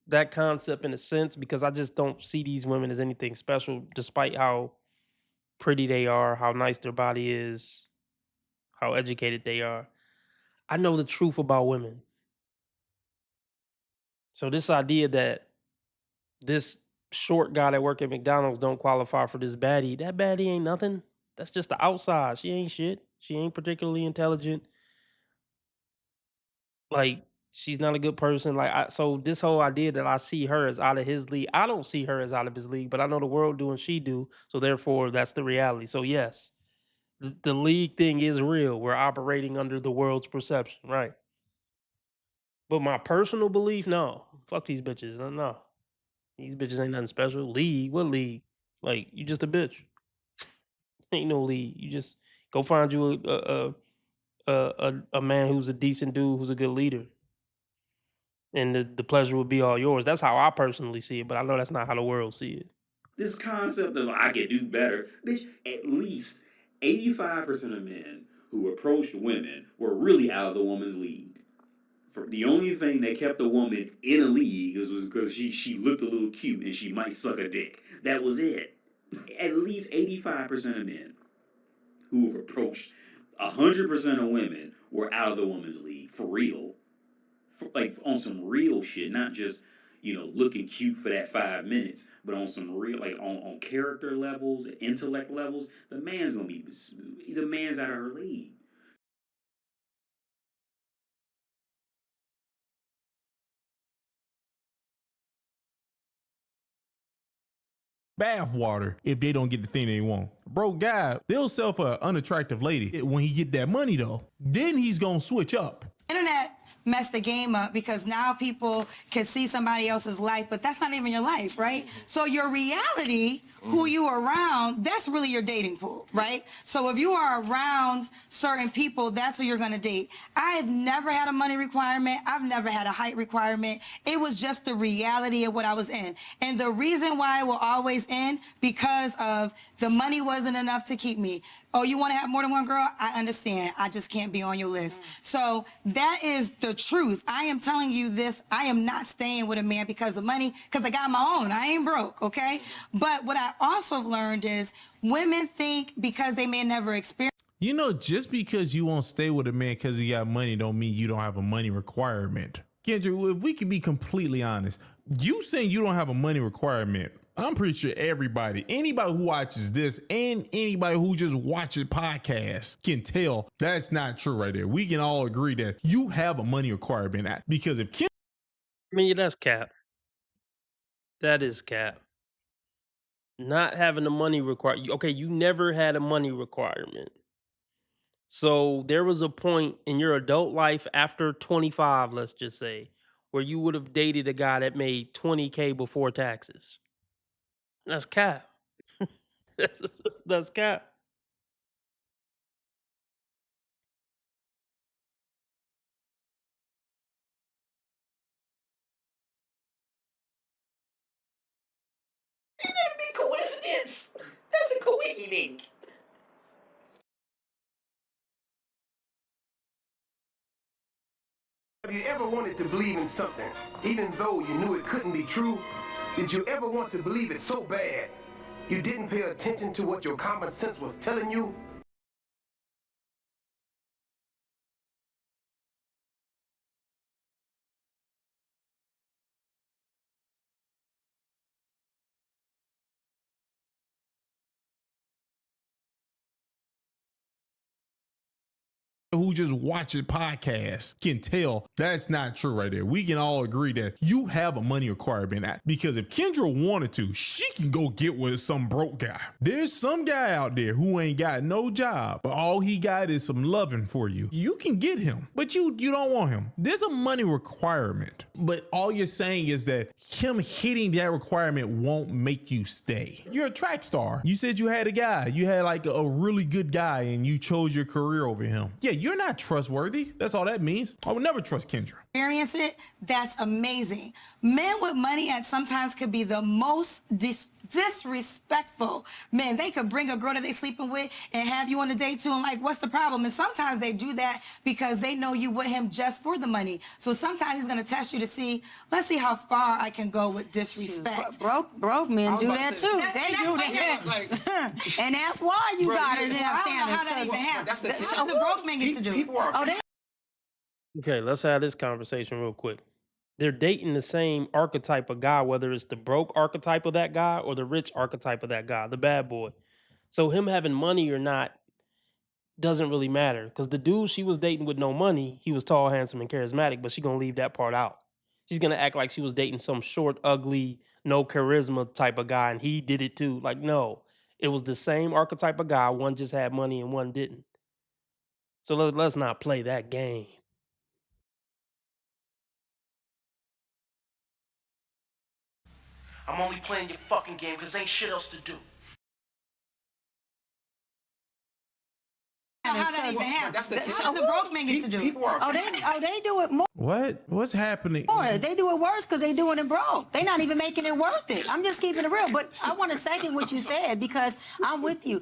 that concept in a sense, because I just don't see these women as anything special, despite how pretty they are, how nice their body is, how educated they are. I know the truth about women. So this idea that this short guy that work at McDonald's don't qualify for this baddie, that baddie ain't nothing. That's just the outside. She ain't shit. She ain't particularly intelligent. Like, she's not a good person. Like, so this whole idea that I see her as out of his league, I don't see her as out of his league, but I know the world do and she do. So therefore, that's the reality. So yes, the league thing is real. We're operating under the world's perception, right? But my personal belief, no. Fuck these bitches. No. These bitches ain't nothing special. League? What league? Like, you just a bitch. Ain't no league. You just go find you a man who's a decent dude, who's a good leader. And the pleasure will be all yours. That's how I personally see it, but I know that's not how the world see it. This concept of I can do better, bitch, at least 85% of men who approached women were really out of the woman's league. For the only thing that kept a woman in a league was because she looked a little cute and she might suck a dick. That was it. At least 85% of men who have approached 100% of women were out of the woman's league, for real. Like on some real shit, not just, looking cute for that 5 minutes, but on some real, like on character levels, intellect levels, the man's out of her league. Bathwater if they don't get the thing they want. Broke guy, they'll sell for an unattractive lady when he get that money though. Then he's gonna switch up. Internet messed the game up because now people can see somebody else's life, but that's not even your life, right? So your reality, who you are around, that's really your dating pool, right? So if you are around certain people, that's who you're gonna date. I've never had a money requirement. I've never had a height requirement. It was just the reality of what I was in. And the reason why I will always end, because of the money wasn't enough to keep me. Oh, you wanna have more than one girl? I understand. I just can't be on your list. So that is the truth. I am telling you this. I am not staying with a man because of money, because I got my own. I ain't broke, okay? But what I also learned is women think because they may never experience. Just because you won't stay with a man because he got money don't mean you don't have a money requirement. Kendra, if we can be completely honest, you saying you don't have a money requirement I'm pretty sure anybody who watches this and anybody who just watches podcasts can tell that's not true right there. We can all agree that you have a money requirement because if Kim, I mean, that's cap. That is cap. Not having a money requirement. Okay, you never had a money requirement. So there was a point in your adult life after 25, let's just say, where you would have dated a guy that made 20K before taxes. That's cap. That's cap. Ain't that a big coincidence? That's a coinky-dink. Have you ever wanted to believe in something, even though you knew it couldn't be true? Did you ever want to believe it so bad, you didn't pay attention to what your common sense was telling you? who just watches podcasts can tell that's not true right there. We can all agree that you have a money requirement because if Kendra wanted to, she can go get with some broke guy. There's some guy out there who ain't got no job, but all he got is some loving for you. You can get him, but you don't want him. There's a money requirement, but all you're saying is that him hitting that requirement won't make you stay. You're a track star. You said you had a guy. You had like a really good guy and you chose your career over him. Yeah, you're not trustworthy. That's all that means. I would never trust Kendra. Experience it, that's amazing. Men with money at sometimes could be the most disrespectful men. They could bring a girl that they sleeping with and have you on a date too and like, what's the problem? And sometimes they do that because they know you with him just for the money. So sometimes he's gonna test you to see, let's see how far I can go with disrespect. Broke men do that too. They do that. And that's why you gotta have standards. I don't know how that even happens. What the broke men get to do? Okay, let's have this conversation real quick. They're dating the same archetype of guy, whether it's the broke archetype of that guy or the rich archetype of that guy, the bad boy. So him having money or not doesn't really matter because the dude she was dating with no money, he was tall, handsome, and charismatic, but she's going to leave that part out. She's going to act like she was dating some short, ugly, no charisma type of guy, and he did it too. Like, no, it was the same archetype of guy. One just had money and one didn't. So let's not play that game. I'm only playing your fucking game because ain't shit else to do. How that even happens. What the broke men get to do? They do it more. What's happening? They do it worse because they doing it broke. They not even making it worth it. I'm just keeping it real. But I want to second what you said because I'm with you.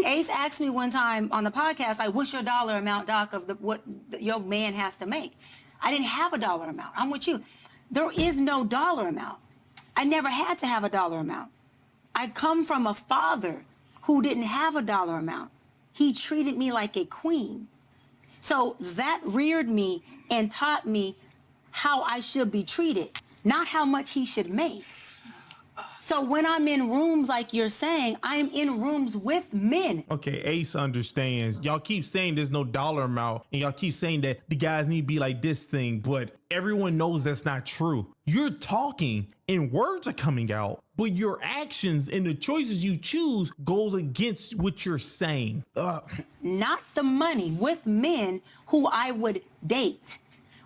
Ace asked me one time on the podcast, like, what's your dollar amount, Doc, of what your man has to make? I didn't have a dollar amount. I'm with you. There is no dollar amount. I never had to have a dollar amount. I come from a father who didn't have a dollar amount. He treated me like a queen. So that reared me and taught me how I should be treated, not how much he should make. So when I'm in rooms like you're saying, I'm in rooms with men. Okay, Ace understands. Y'all keep saying there's no dollar amount, and y'all keep saying that the guys need to be like this thing, but everyone knows that's not true. You're talking and words are coming out, but your actions and the choices you choose goes against what you're saying. Not the money, with men who I would date.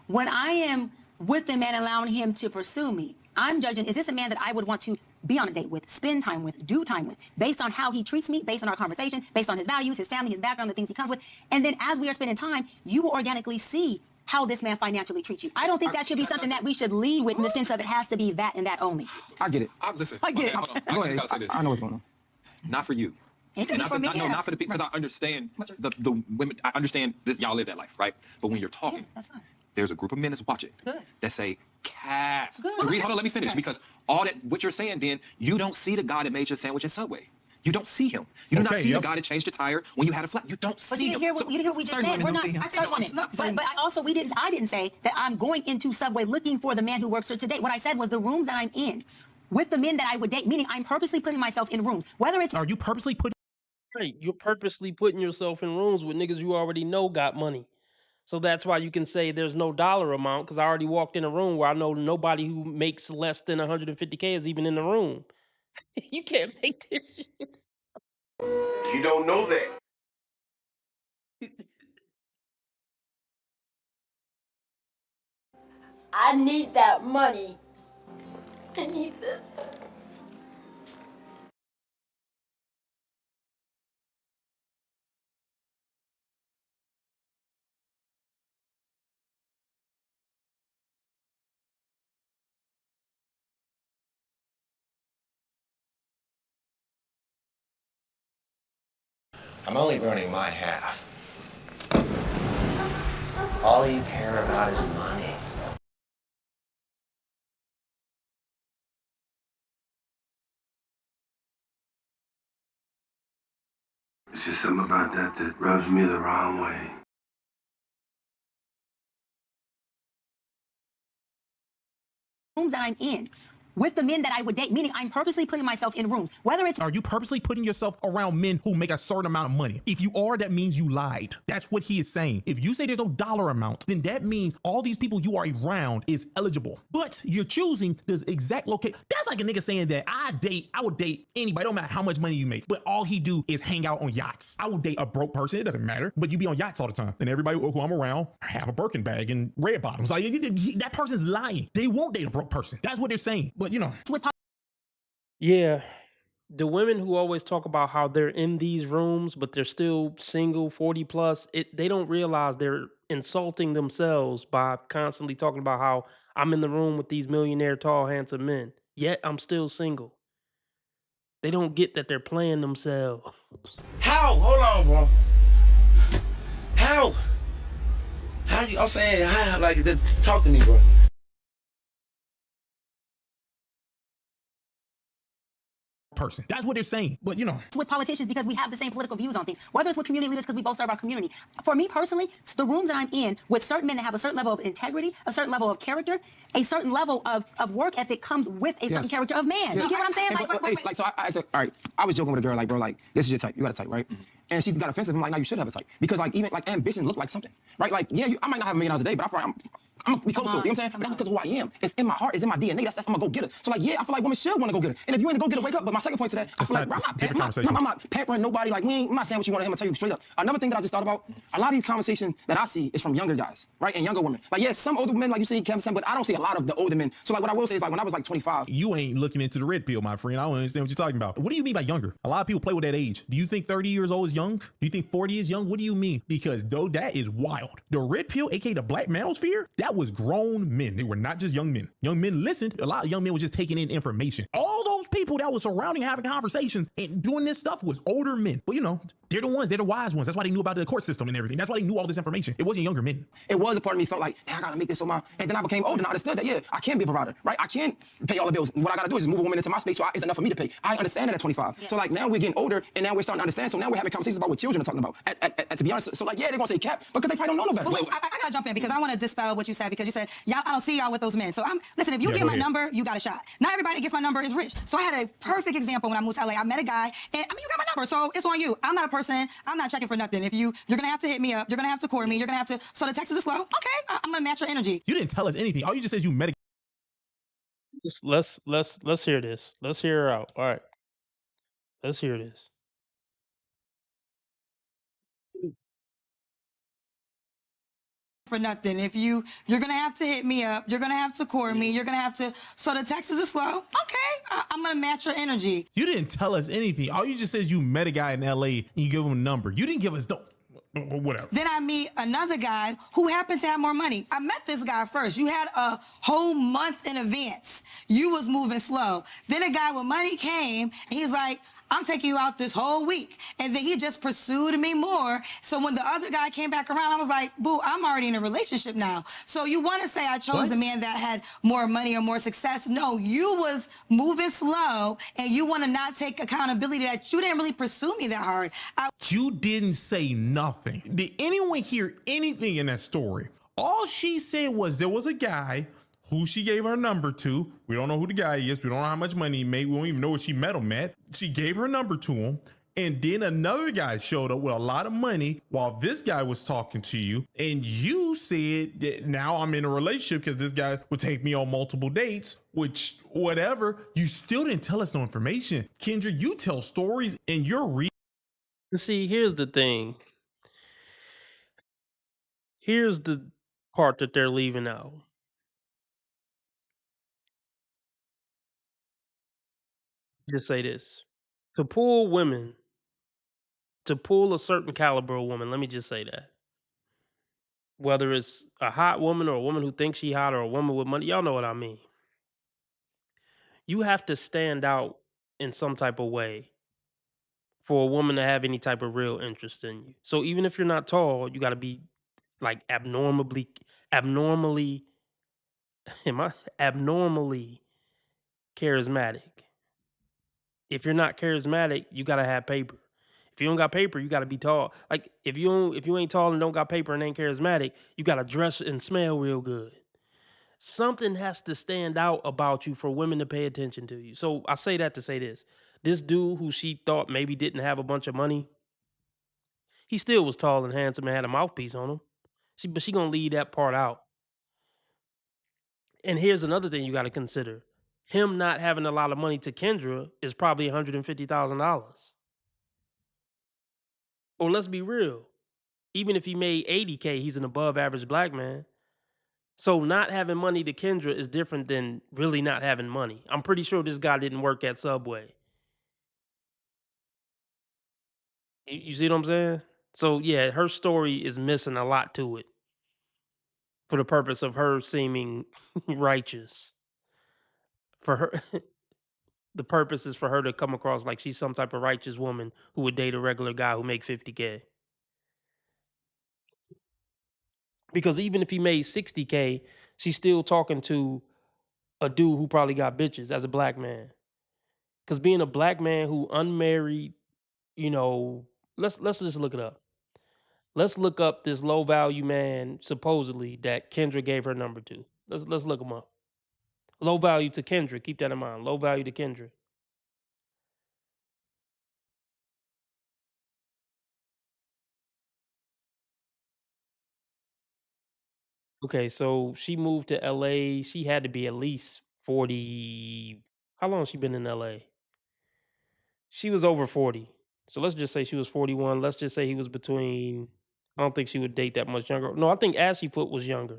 When I am with them and allowing him to pursue me, I'm judging, is this a man that I would want to be on a date with, spend time with, do time with, based on how he treats me, based on our conversation, based on his values, his family, his background, the things he comes with. And then as we are spending time, you will organically see how this man financially treats you. I don't think that should be something that we should lead with in the sense of it has to be that and that only. I get it. Listen, I get it. Go ahead. I know what's going on. Not for you. It could be for me, yeah. Not for the people, because I understand the women. I understand this. Y'all live that life, right? But when you're talking, that's fine. There's a group of men that's watching that say, "Cat." Good. Hold on, let me finish, because all that what you're saying, then you don't see the guy that made your sandwich at Subway. You don't see him. You do not see the guy that changed your tire when you had a flat. You don't see him. But you didn't hear what we just said. We're not. But I didn't say that I'm going into Subway looking for the man who works here today. What I said was the rooms that I'm in, with the men that I would date, meaning I'm purposely putting myself in rooms, whether it's... Are you purposely putting... Right, you're purposely putting yourself in rooms with niggas you already know got money. So that's why you can say there's no dollar amount, because I already walked in a room where I know nobody who makes less than 150K is even in the room. You can't make this shit. You don't know that. I need that money. I need this. I'm only burning my half. All you care about is money. It's just something about that rubs me the wrong way. Rooms that I'm in, with the men that I would date, meaning I'm purposely putting myself in rooms, whether it's... Are you purposely putting yourself around men who make a certain amount of money? If you are, that means you lied. That's what he is saying. If you say there's no dollar amount, then that means all these people you are around is eligible. But you're choosing the exact location. That's like a nigga saying that I would date anybody, don't matter how much money you make, but all he do is hang out on yachts. I would date a broke person, it doesn't matter, but you be on yachts all the time. And everybody who I'm around have a Birkin bag and red bottoms. Like, that person's lying. They won't date a broke person. That's what they're saying. But you know. Yeah, the women who always talk about how they're in these rooms, but they're still single, 40 plus, they don't realize they're insulting themselves by constantly talking about how I'm in the room with these millionaire, tall, handsome men, yet I'm still single. They don't get that they're playing themselves. How? Hold on, bro. How? How you? I'm saying, how? Like, talk to me, bro. Person. That's what they're saying. But you know, with politicians because we have the same political views on things, whether it's with community leaders because we both serve our community. For me personally, the rooms that I'm in with certain men that have a certain level of integrity, a certain level of character, a certain level of work ethic comes with a certain character of man. Do you get what I'm saying? Like, so I said, all right, I was joking with a girl, like, bro, like, this is your type. You got a type, right? Mm-hmm. And she got offensive. I'm like, no, you should have a type. Because, like, even, like, ambition look like something, right? Like, yeah, I might not have $1 million a day, but I'm gonna be close to it. You know what I'm saying? But that's because of who I am. It's in my heart. It's in my DNA. That's I'm gonna go get it. So like, yeah, I feel like women should want to go get it. And if you ain't gonna go get it, wake up. But my second point to that, I feel like I'm not pampering nobody. Like, I'm not saying what you want to hear. I'm gonna tell you straight up. Another thing that I just thought about, a lot of these conversations that I see is from younger guys, right? And younger women. Like, yeah, some older men, like you see Kevin, but I don't see a lot of the older men. So like, what I will say is like, when I was like 25. You ain't looking into the red pill, my friend. I don't understand what you're talking about. What do you mean by younger? A lot of people play with that age. Do you think 30 years old is young? Do you think 40 is young? What do you mean? Because though that is wild. The red pill, aka the black manosphere, that was grown men. They were not just young men. Young men listened. A lot of young men was just taking in information. All those people that was surrounding having conversations and doing this stuff was older men. But you know, they're the ones, they're the wise ones. That's why they knew about the court system and everything. That's why they knew all this information. It wasn't younger men. It was a part of me felt like, I gotta make this so my, and then I became older and I understood that, yeah, I can be a provider, right? I can't pay all the bills. What I gotta do is move a woman into my space so it's enough for me to pay. I understand that at 25. Yes. So like now we're getting older and now we're starting to understand. So now we're having conversations about what children are talking about. To be honest, so like, yeah, they're gonna say cap because they probably don't know no better. Wait, I gotta jump in because I wanna dispel what you said because you said, y'all, I don't see y'all with those men. So listen, if you get my number, you got a shot. Not everybody that gets my number is rich. So I had a perfect example when I moved to LA. I met a guy and you got my number, so it's on you. I'm not a person, I'm not checking for nothing. If you're gonna have to hit me up, you're gonna have to court me, you're gonna have to, so the text is slow. Okay, I'm gonna match your energy. You didn't tell us anything. All you just said is you met a... Let's hear this. Let's hear her out. All right. Let's hear this. For nothing. If you're gonna have to hit me up, you're gonna have to court me, you're gonna have to, so the text is slow. Okay, I'm gonna match your energy. You didn't tell us anything. All you just said is you met a guy in LA and you give him a number. You didn't give us whatever. Then I meet another guy who happened to have more money. I met this guy first. You had a whole month in advance. You was moving slow. Then a guy with money came and he's like, I'm taking you out this whole week. And then he just pursued me more. So when the other guy came back around, I was like, boo, I'm already in a relationship now. So you want to say I chose the man that had more money or more success? No, you was moving slow and you want to not take accountability that you didn't really pursue me that hard. You didn't say nothing. Did anyone hear anything in that story? All she said was there was a guy who she gave her number to. We don't know who the guy is. We don't know how much money he made. We don't even know where she met him at. She gave her number to him. And then another guy showed up with a lot of money while this guy was talking to you. And you said that now I'm in a relationship because this guy would take me on multiple dates, which whatever. You still didn't tell us no information. Kendra, you tell stories and you're See, here's the thing. Here's the part that they're leaving out. Just say this. To pull women, to pull a certain caliber of woman, let me just say that. Whether it's a hot woman or a woman who thinks she hot or a woman with money, y'all know what I mean. You have to stand out in some type of way for a woman to have any type of real interest in you. So even if you're not tall, you got to be like abnormally am I abnormally charismatic. If you're not charismatic, you got to have paper. If you don't got paper, you got to be tall. Like if you ain't tall and don't got paper and ain't charismatic, you got to dress and smell real good. Something has to stand out about you for women to pay attention to you. So I say that to say this. This dude who she thought maybe didn't have a bunch of money, he still was tall and handsome and had a mouthpiece on him. But she gonna leave that part out. And here's another thing you got to consider. Him not having a lot of money to Kendra is probably $150,000. Or let's be real. Even if he made 80K, he's an above average black man. So not having money to Kendra is different than really not having money. I'm pretty sure this guy didn't work at Subway. You see what I'm saying? So yeah, her story is missing a lot to it for the purpose of her seeming righteous. For her, the purpose is for her to come across like she's some type of righteous woman who would date a regular guy who make 50K. Because even if he made 60K, she's still talking to a dude who probably got bitches as a black man. Because being a black man who unmarried, you know, let's just look it up. Let's look up this low value man supposedly that Kendra gave her number to. Let's look him up. Low value to Kendra. Keep that in mind. Low value to Kendra. Okay, so she moved to LA. She had to be at least 40. How long has she been in LA? She was over 40. So let's just say she was 41. Let's just say he was between. I don't think she would date that much younger. No, I think Ashley Foot was younger.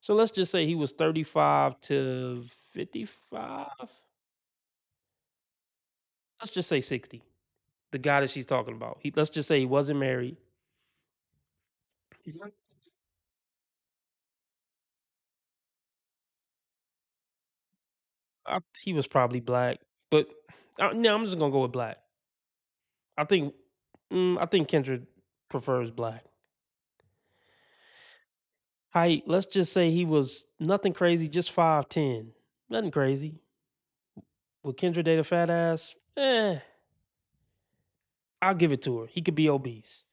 So let's just say he was 35 to 55. Let's just say 60. The guy that she's talking about. Let's just say he wasn't married. He was probably black, but no, I'm just gonna go with black. I think I think Kendra prefers black. Height, let's just say he was nothing crazy, just 5'10". Nothing crazy. Would Kendra date a fat ass? I'll give it to her. He could be obese.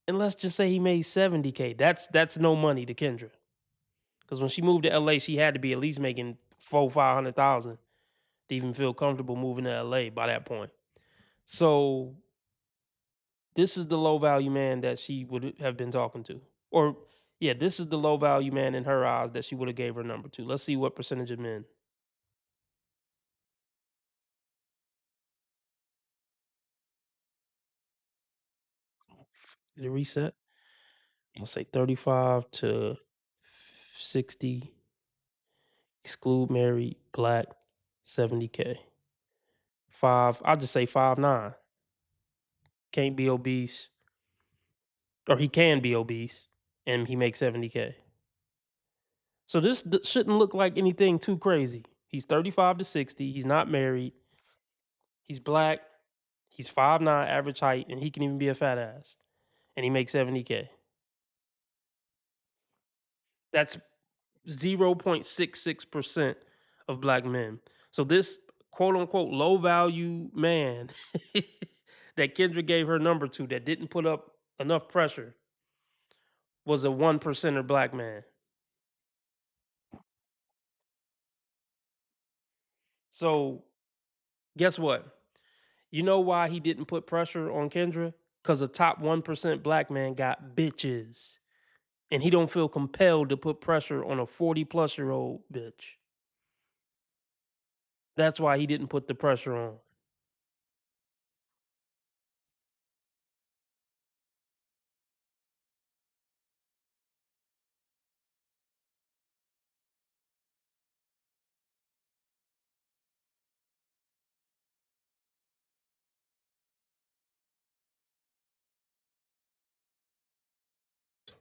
And let's just say he made 70K. That's no money to Kendra. Because when she moved to LA, she had to be at least making 500,000 to even feel comfortable moving to LA by that point. So this is the low value man that she would have been talking to. Or yeah, this is the low value man in her eyes that she would have gave her number to. Let's see what percentage of men. Did it reset? I'll say 35 to 60. Exclude married, black, 70K. I'll just say 5'9". Can't be obese. Or he can be obese and he makes 70K. So this shouldn't look like anything too crazy. He's 35 to 60. He's not married. He's black. He's 5'9", average height, and he can even be a fat ass. And he makes 70K. That's 0.66% of black men. So this quote unquote low value man that Kendra gave her number to that didn't put up enough pressure was a 1%er black man. So guess what? You know why he didn't put pressure on Kendra? Because a top 1% black man got bitches. And he don't feel compelled to put pressure on a 40-plus-year-old bitch. That's why he didn't put the pressure on.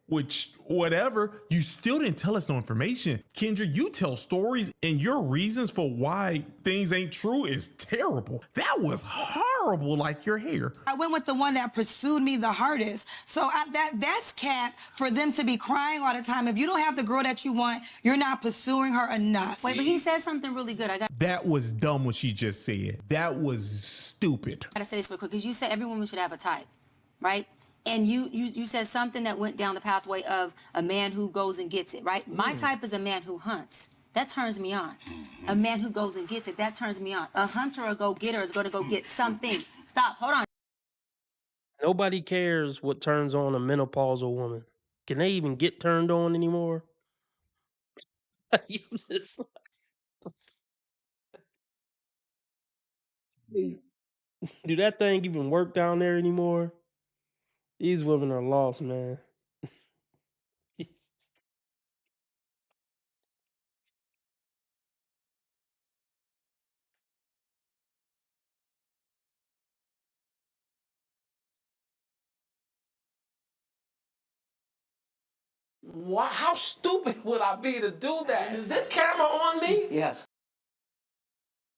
Which, whatever, you still didn't tell us no information. Kendra, you tell stories and your reasons for why things ain't true is terrible. That was horrible, like your hair. I went with the one that pursued me the hardest. So that's cap for them to be crying all the time. If you don't have the girl that you want, you're not pursuing her enough. Wait, but he said something really good. That was dumb what she just said. That was stupid. I gotta say this real quick, because you said every woman should have a type, right? And you said something that went down the pathway of a man who goes and gets it, right? My type is a man who hunts. That turns me on. A man who goes and gets it, that turns me on. A hunter or go-getter is going to go get something. Stop, hold on. Nobody cares what turns on a menopausal woman. Can they even get turned on anymore? You just do that thing even work down there anymore? These women are lost, man. Why, how stupid would I be to do that? Is this camera on me? Yes.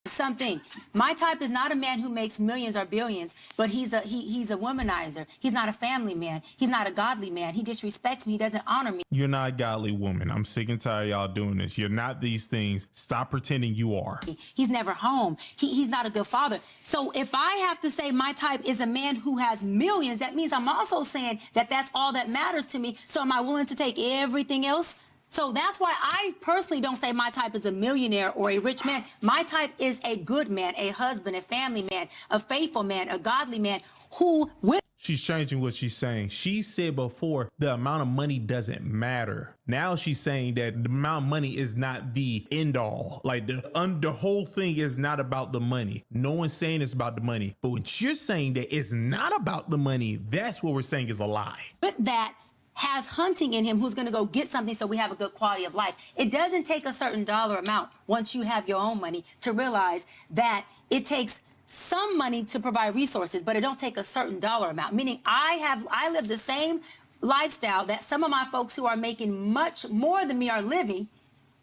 Something. My type is not a man who makes millions or billions, but he's a womanizer. He's not a family man. He's not a godly man. He disrespects me. He doesn't honor me. You're not a godly woman. I'm sick and tired of y'all doing this. You're not these things. Stop pretending you are. He's never home. He's not a good father. So if I have to say my type is a man who has millions, that means I'm also saying that that's all that matters to me. So am I willing to take everything else? So that's why I personally don't say my type is a millionaire or a rich man. My type is a good man, a husband, a family man, a faithful man, a godly man who will. She's changing what she's saying. She said before the amount of money doesn't matter. Now she's saying that the amount of money is not the end all. Like the whole thing is not about the money. No one's saying it's about the money. But when you're saying that it's not about the money, that's what we're saying is a lie. With that has hunting in him, who's going to go get something so we have a good quality of life. It doesn't take a certain dollar amount once you have your own money to realize that it takes some money to provide resources, but it don't take a certain dollar amount. Meaning I live the same lifestyle that some of my folks who are making much more than me are living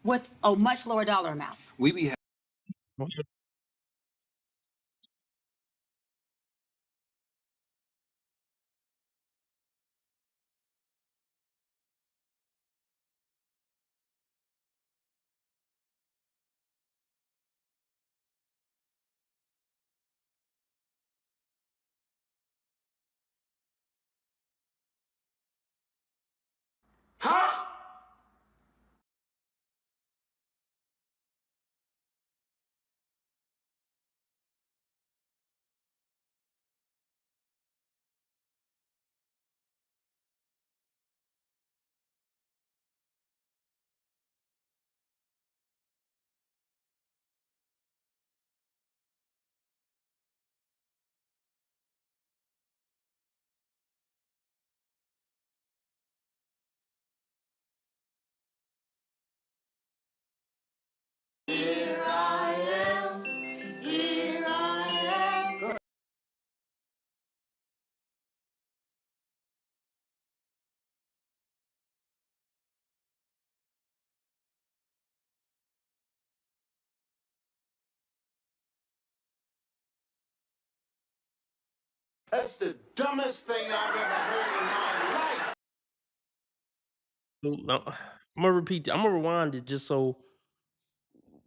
with a much lower dollar amount. We be Huh? Here I am, here I am. That's the dumbest thing I've ever heard in my life. No, I'm gonna repeat. I'm gonna rewind it just so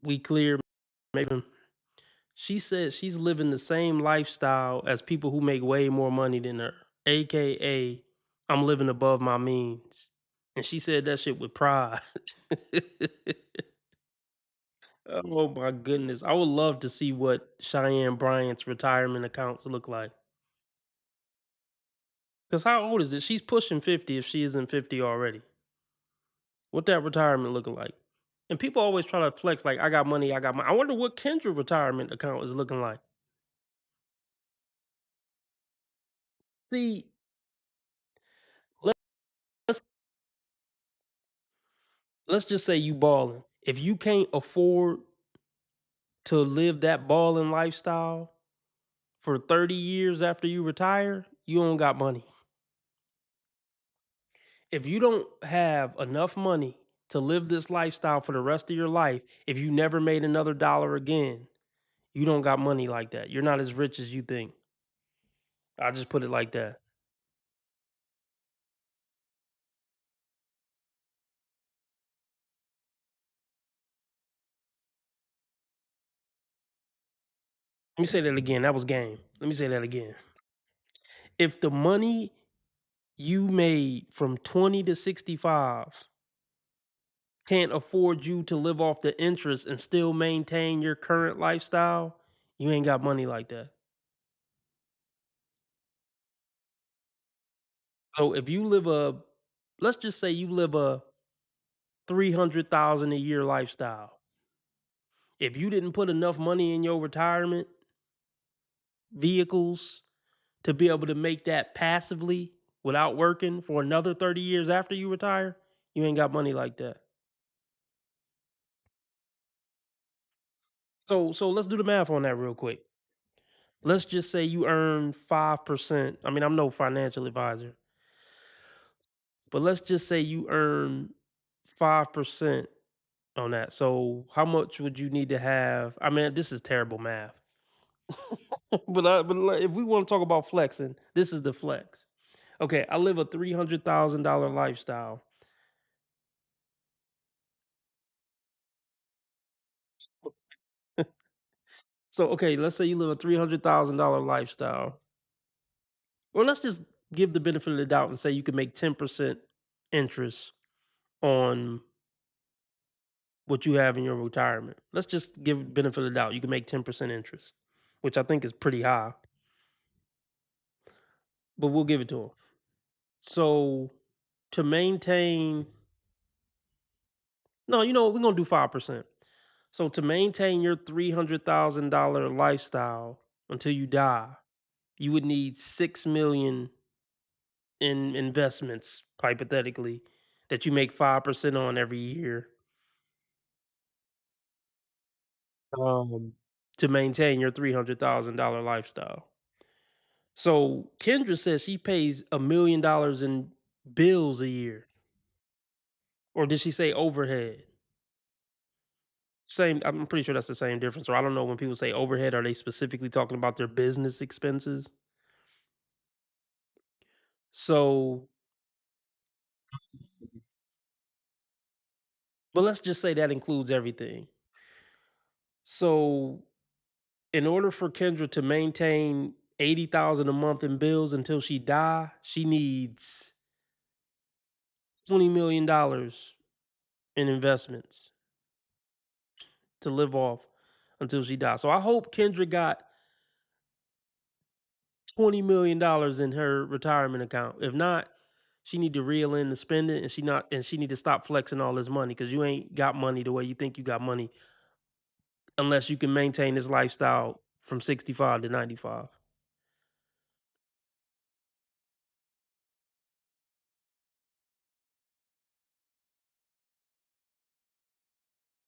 we clear. Maybe she said she's living the same lifestyle as people who make way more money than her, aka I'm living above my means. And she said that shit with pride. Oh my goodness. I would love to see what Cheyenne Bryant's retirement accounts look like. Because how old is it? She's pushing 50 if she isn't 50 already. What that retirement looking like? And people always try to flex like, I got money, I got money. I wonder what Kendra retirement account is looking like. See, let's let's just say you balling. If you can't afford to live that balling lifestyle for 30 years after you retire, you don't got money. If you don't have enough money to live this lifestyle for the rest of your life, if you never made another dollar again, you don't got money like that. You're not as rich as you think. I just put it like that. Let me say that again. That was game. Let me say that again. If the money you made from 20 to 65 can't afford you to live off the interest and still maintain your current lifestyle, you ain't got money like that. So if you live let's just say you live a 300,000 a year lifestyle. If you didn't put enough money in your retirement vehicles to be able to make that passively without working for another 30 years after you retire, you ain't got money like that. So let's do the math on that real quick. Let's just say you earn 5%. I mean, I'm no financial advisor, but let's just say you earn 5% on that. So how much would you need to have? I mean, this is terrible math. but if we want to talk about flexing, this is the flex. Okay, I live a $300,000 lifestyle. So okay, let's say you live a $300,000 lifestyle. Or let's just give the benefit of the doubt and say you can make 10% interest on what you have in your retirement. Let's just give benefit of the doubt. You can make 10% interest, which I think is pretty high. But we'll give it to them. So to maintain, no, we're gonna do 5%. So to maintain your $300,000 lifestyle until you die, you would need 6 million in investments, hypothetically, that you make 5% on every year, to maintain your $300,000 lifestyle. So Kendra says she pays $1 million in bills a year. Or did she say overhead? Same, I'm pretty sure that's the same difference. Or I don't know, when people say overhead, are they specifically talking about their business expenses? So, but let's just say that includes everything. So, in order for Kendra to maintain 80,000 a month in bills until she die, she needs $20 million in investments to live off until she dies. So I hope Kendra got $20 million in her retirement account. If not, she need to reel in and spend it, and she need to stop flexing all this money, because you ain't got money the way you think you got money unless you can maintain this lifestyle from 65 to 95.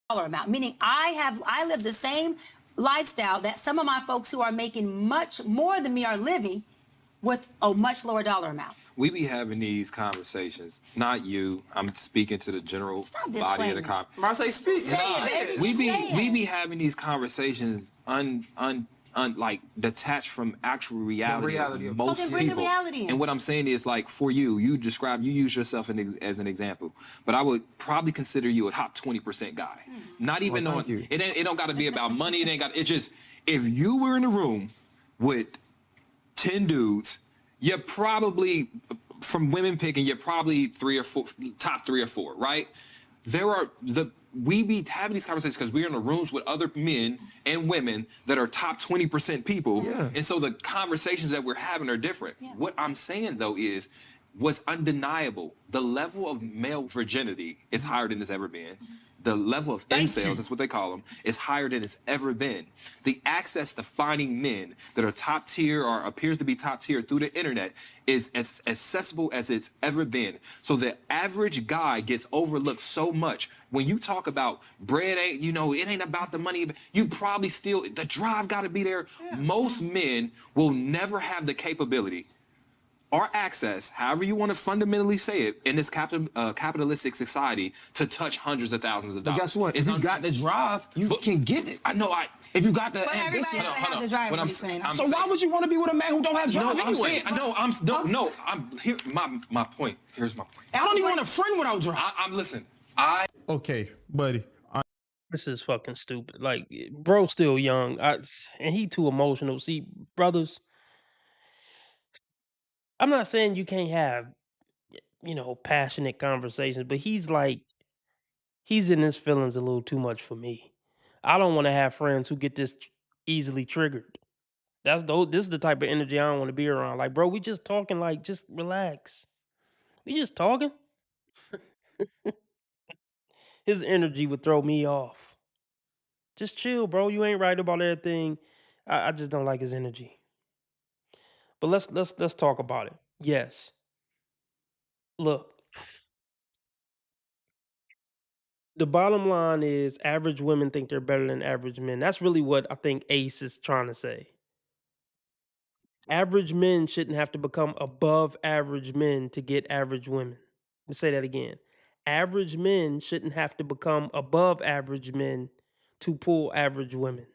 Amount, meaning I live the same lifestyle that some of my folks who are making much more than me are living with a much lower dollar amount. We be having these conversations, not you. I'm speaking to the general body of the conversation. Marseille, speak. Say it, baby. We be having these conversations like detached from actual reality of most then bring the people. reality in. And what I'm saying is, like, for you use yourself as an example, but I would probably consider you a top 20% guy. Not even knowing it don't got to be about money. It's just, if you were in a room with 10 dudes, you're probably, from women picking, you're probably top 3 or 4, right? There are we be having these conversations because we're in the rooms with other men and women that are top 20% people. Yeah. And so the conversations that we're having are different. What I'm saying though is what's undeniable, the level of male virginity is higher than it's ever been. The level of incels, that's what they call them, is higher than it's ever been. The access to finding men that are top tier or appears to be top tier through the internet is as accessible as it's ever been. So the average guy gets overlooked so much. When you talk about bread ain't, you know, it ain't about the money. You probably still, the drive gotta be there. Most men will never have the capability or access, however you want to fundamentally say it, in this capitalistic society to touch hundreds of thousands of But dollars. guess what? If you got the drive, you can get it. I know. If you got the But everybody ambition. doesn't have the drive. What What I'm he's saying. I'm So saying- why would you want to be with a man who don't have drive No, anyway? I'm saying, I'm here. My point. Here's my point. I don't even want a friend without drive. I'm listen. Okay, buddy. This is fucking stupid. Like, bro, still young, and he too emotional. See, brothers, I'm not saying you can't have, passionate conversations, but he's in his feelings a little too much for me. I don't want to have friends who get this easily triggered. This is the type of energy I don't want to be around. Like, bro, we just talking. Like, just relax. We just talking. His energy would throw me off. Just chill, bro. You ain't right about everything. I just don't like his energy. But let's talk about it. Yes. Look, the bottom line is average women think they're better than average men. That's really what I think Ace is trying to say. Average men shouldn't have to become above average men to get average women. Let me say that again. Average men shouldn't have to become above average men to pull average women.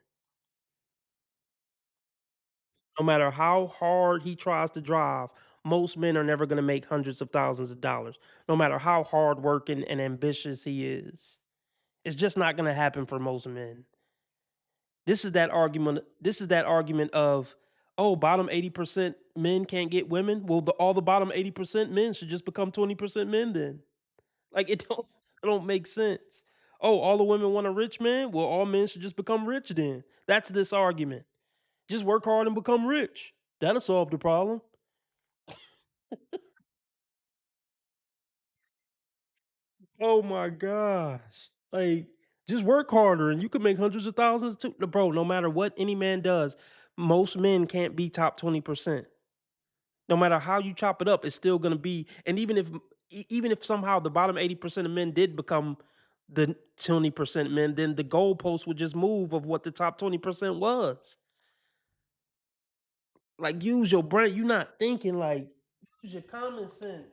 No matter how hard he tries to drive, most men are never going to make hundreds of thousands of dollars. No matter how hardworking and ambitious he is. It's just not going to happen for most men. This is that argument of, oh, bottom 80% men can't get women. Well, all the bottom 80% men should just become 20% men then. Like it don't make sense. Oh, all the women want a rich man. Well, all men should just become rich then. That's this argument. Just work hard and become rich. That'll solve the problem. Oh my gosh. Like, just work harder and you can make hundreds of thousands too. Bro, no matter what any man does, most men can't be top 20%. No matter how you chop it up, it's still going to be. And even if somehow the bottom 80% of men did become the 20% men, then the goalpost would just move of what the top 20% was. Like, use your brain. You're not thinking, like, use your common sense.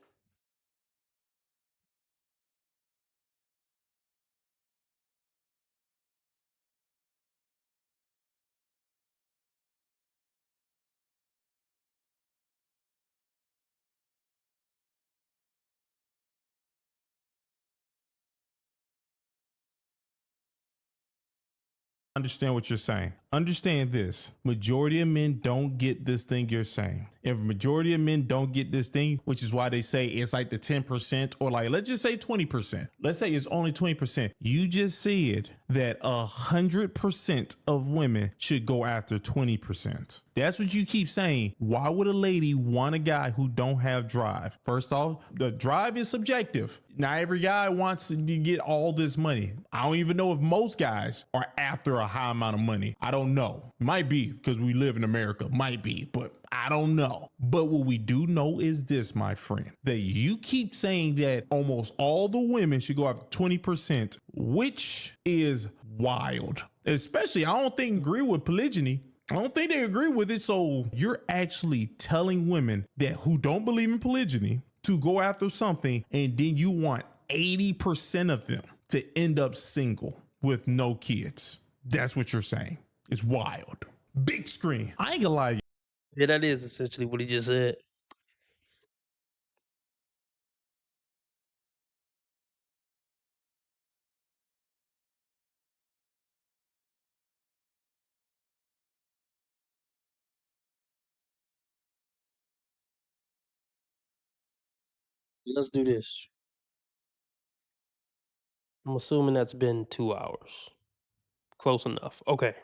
Understand what you're saying. Understand this. Majority of men don't get this thing you're saying. If majority of men don't get this thing, which is why they say it's like the 10% or like, let's just say 20%. Let's say it's only 20%. You just said that 100% of women should go after 20%. That's what you keep saying. Why would a lady want a guy who don't have drive? First off, the drive is subjective. Not every guy wants to get all this money. I don't even know if most guys are after a high amount of money. I don't know. Might be because we live in America. Might be, but I don't know. But what we do know is this, my friend, that you keep saying that almost all the women should go after 20%, which is wild. Especially, I don't think agree with polygyny. I don't think they agree with it. So you're actually telling women that who don't believe in polygyny to go after something, and then you want 80% of them to end up single with no kids. That's what you're saying. It's wild. Big screen. I ain't gonna lie. Yeah, that is essentially what he just said. Let's do this. I'm assuming that's been 2 hours. Close enough. Okay.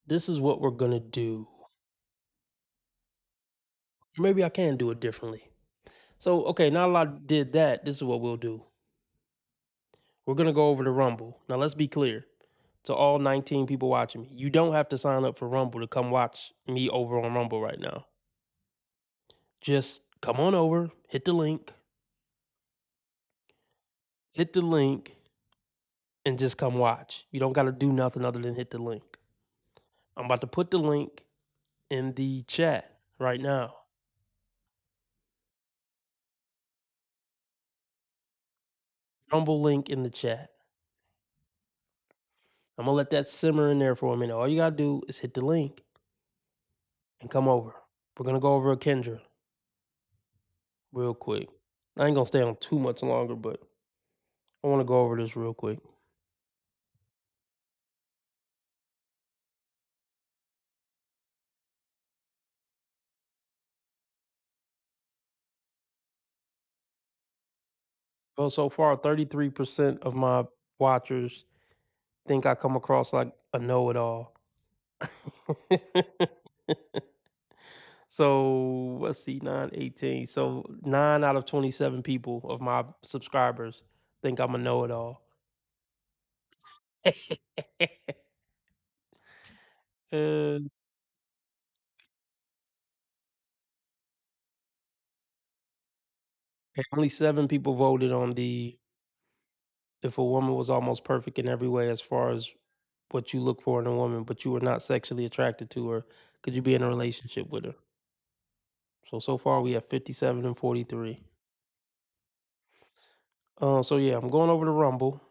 This is what we're gonna do. Maybe I can do it differently. So, okay, now that I did that, this is what we'll do. We're gonna go over to Rumble. Now, let's be clear to all 19 people watching me. You don't have to sign up for Rumble to come watch me over on Rumble right now. Just come on over, hit the link, and just come watch. You don't got to do nothing other than hit the link. I'm about to put the link in the chat right now. Rumble link in the chat. I'm gonna let that simmer in there for a minute. All you gotta do is hit the link and come over. We're gonna go over a Kendra real quick. I ain't gonna stay on too much longer, but I want to go over this real quick. Well, so far, 33% of my watchers think I come across like a know-it-all. So let's see, 9, 18. So 9 out of 27 people of my subscribers think I'm a know-it-all. uh, Only 7 people voted on the if a woman was almost perfect in every way as far as what you look for in a woman, but you were not sexually attracted to her, could you be in a relationship with her? So far we have 57 and 43. So yeah, I'm going over to Rumble.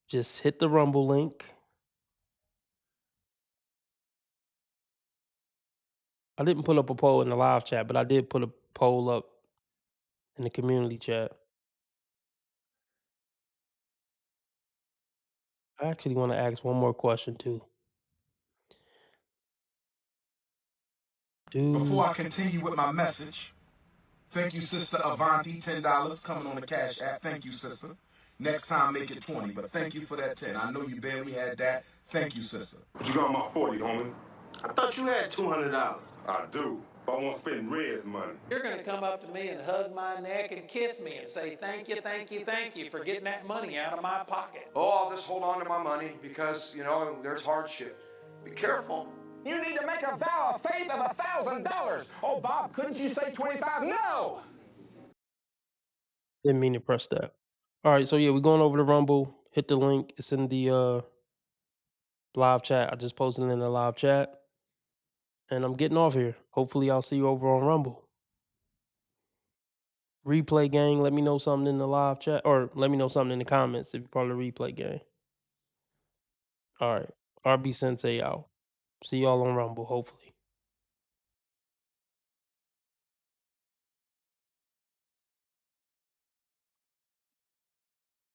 Just hit the Rumble link. I didn't put up a poll in the live chat, but I did put a poll up in the community chat. I actually want to ask one more question too. Before I continue with my message, thank you, Sister Avanti, $10 coming on the Cash App. Thank you, sister. Next time, make it 20, but thank you for that 10. I know you barely had that. Thank you, sister. What you got on my 40, homie? I thought you had $200. I do, but I won't spend Red's money. You're going to come up to me and hug my neck and kiss me and say, thank you, thank you, thank you for getting that money out of my pocket. Oh, I'll just hold on to my money because, you know, there's hardship. Be careful. You need to make a vow of faith of $1,000. Oh, Bob, couldn't you say 25? No! Didn't mean to press that. All right, so yeah, we're going over to Rumble. Hit the link. It's in the live chat. I just posted it in the live chat. And I'm getting off here. Hopefully I'll see you over on Rumble. Replay gang, let me know something in the live chat. Or let me know something in the comments if you're part of the replay gang. All right. RB Sensei out. See y'all on Rumble, hopefully.